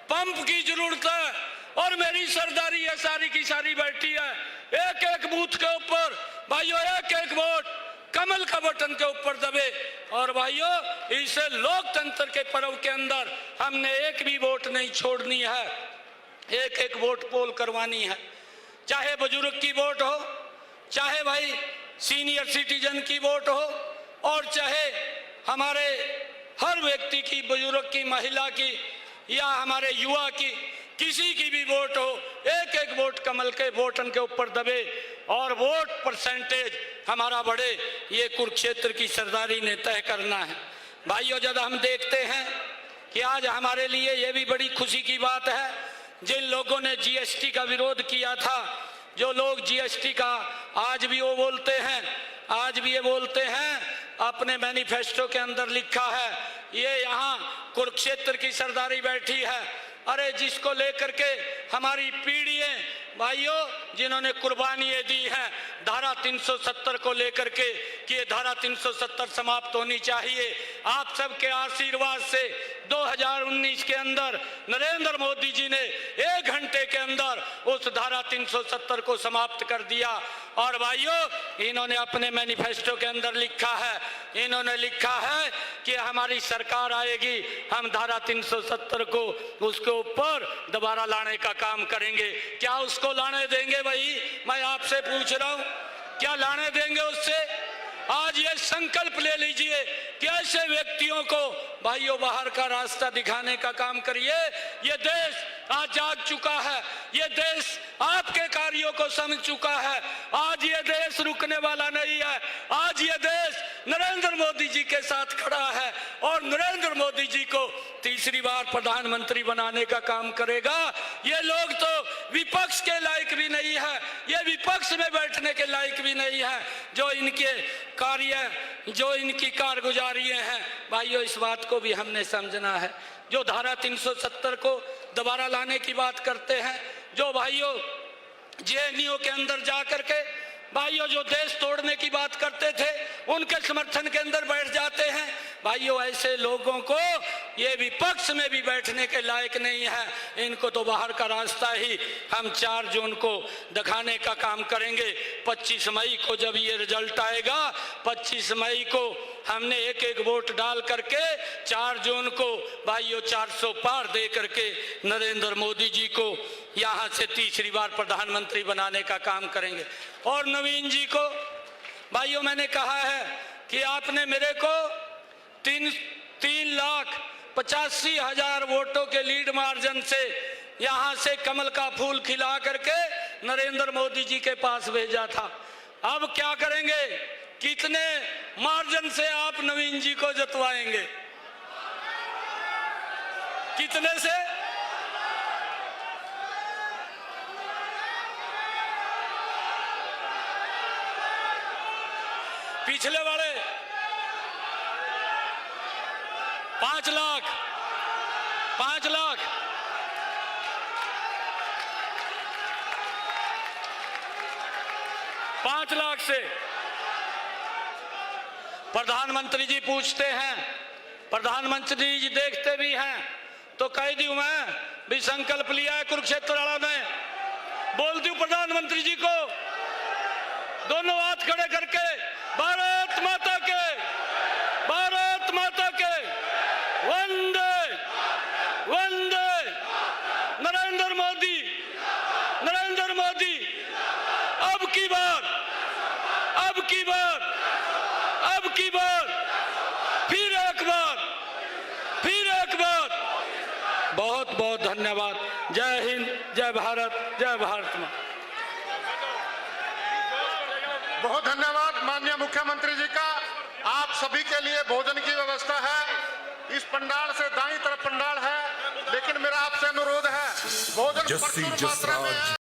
पंप की जरूरत है और मेरी सरदारी है सारी की सारी बैठी है एक एक बूथ के ऊपर। भाइयों एक एक वोट कमल का बटन के ऊपर दबे। और भाइयों इसे लोकतंत्र के पर्व के अंदर हमने एक भी वोट नहीं छोड़नी है, एक एक वोट पोल करवानी है। चाहे बुजुर्ग की वोट हो, चाहे भाई सीनियर सिटीजन की वोट हो, और चाहे हमारे हर व्यक्ति की, बुजुर्ग की, महिला की या हमारे युवा की, किसी की भी वोट हो, एक एक वोट कमल के बटन के ऊपर दबे और वोट परसेंटेज हमारा बढ़े। ये कुरुक्षेत्र की सरदारी ने तय करना है। भाइयों जब हम देखते हैं कि आज हमारे लिए ये भी बड़ी खुशी की बात है, जिन लोगों ने जीएसटी का विरोध किया था, जो लोग जीएसटी का आज भी वो बोलते हैं, आज भी ये बोलते हैं, अपने मैनिफेस्टो के अंदर लिखा है, ये यहाँ कुरुक्षेत्र की सरदारी बैठी है। अरे जिसको लेकर के हमारी पीढ़ियां, भाइयों जिन्होंने कुर्बानियां दी हैं धारा 370 को लेकर के कि ये धारा 370 समाप्त होनी चाहिए, आप सबके आशीर्वाद से 2019 के अंदर नरेंद्र मोदी जी ने 1 घंटे के अंदर उस धारा 370 को समाप्त कर दिया। और भाइयों इन्होंने अपने मैनिफेस्टो के अंदर लिखा है, इन्होंने लिखा है कि हमारी सरकार आएगी, हम धारा 370 को उसके ऊपर दोबारा लाने का काम करेंगे। क्या उसको लाने देंगे? भाई मैं आपसे पूछ रहा हूं, क्या लाने देंगे उससे? आज ये संकल्प ले लीजिए कि ऐसे व्यक्तियों को भाइयों बाहर का रास्ता दिखाने का काम करिए। ये देश आज जाग चुका है, ये देश आपके कार्यों को समझ चुका है। आज ये देश रुकने वाला नहीं है, आज ये देश नरेंद्र मोदी जी के साथ खड़ा है और नरेंद्र मोदी जी को तीसरी बार प्रधानमंत्री बनाने का काम करेगा। ये लोग तो विपक्ष के लायक भी नहीं है, ये विपक्ष में बैठने के लायक भी नहीं है। जो इनके कार्य, जो इनकी कारगुजारियां हैं, भाइयों इस बात को भी हमने समझना है। जो धारा 370 को दोबारा लाने की बात करते हैं, जो भाइयों जेएनयू के अंदर जा करके भाइयों जो देश तोड़ने की बात करते थे, उनके समर्थन के अंदर बैठ जाते हैं, भाइयों ऐसे लोगों को ये विपक्ष में भी बैठने के लायक नहीं है। इनको तो बाहर का रास्ता ही हम 4 जून को दिखाने का काम करेंगे। 25 मई को जब ये रिजल्ट आएगा, 25 मई को हमने एक एक वोट डाल करके 4 जून को भाइयों 400 पार दे करके नरेंद्र मोदी जी को यहाँ से तीसरी बार प्रधानमंत्री बनाने का काम करेंगे। और नवीन जी को भाइयों मैंने कहा है कि आपने मेरे को 3,85,000 वोटों के लीड मार्जिन से यहाँ से कमल का फूल खिला करके नरेंद्र मोदी जी के पास भेजा था। अब क्या करेंगे? कितने मार्जिन से आप नवीन जी को जितवाएंगे? कितने से? पिछले वाले 5 लाख 5 लाख 5 लाख से प्रधानमंत्री जी पूछते हैं, प्रधानमंत्री जी देखते भी हैं, तो कह दूं मैं भी संकल्प लिया है कुरुक्षेत्र वाला ने, बोल दूं प्रधानमंत्री जी को दोनों हाथ खड़े करके भारत माता के, भारत माता के, वंदे वंदे नरेंद्र मोदी, नरेंद्र मोदी। अब की बार, अब की बार, अब की बार, फिर एक बार, फिर एक बार। बहुत बहुत धन्यवाद। जय हिंद, जय भारत, जय भारत मां। बहुत धन्यवाद माननीय मुख्यमंत्री जी का। आप सभी के लिए भोजन की व्यवस्था है। इस पंडाल से दाईं तरफ पंडाल है, लेकिन मेरा आपसे अनुरोध है भोजन जस्सी प्रचुर मात्रा में जसराज।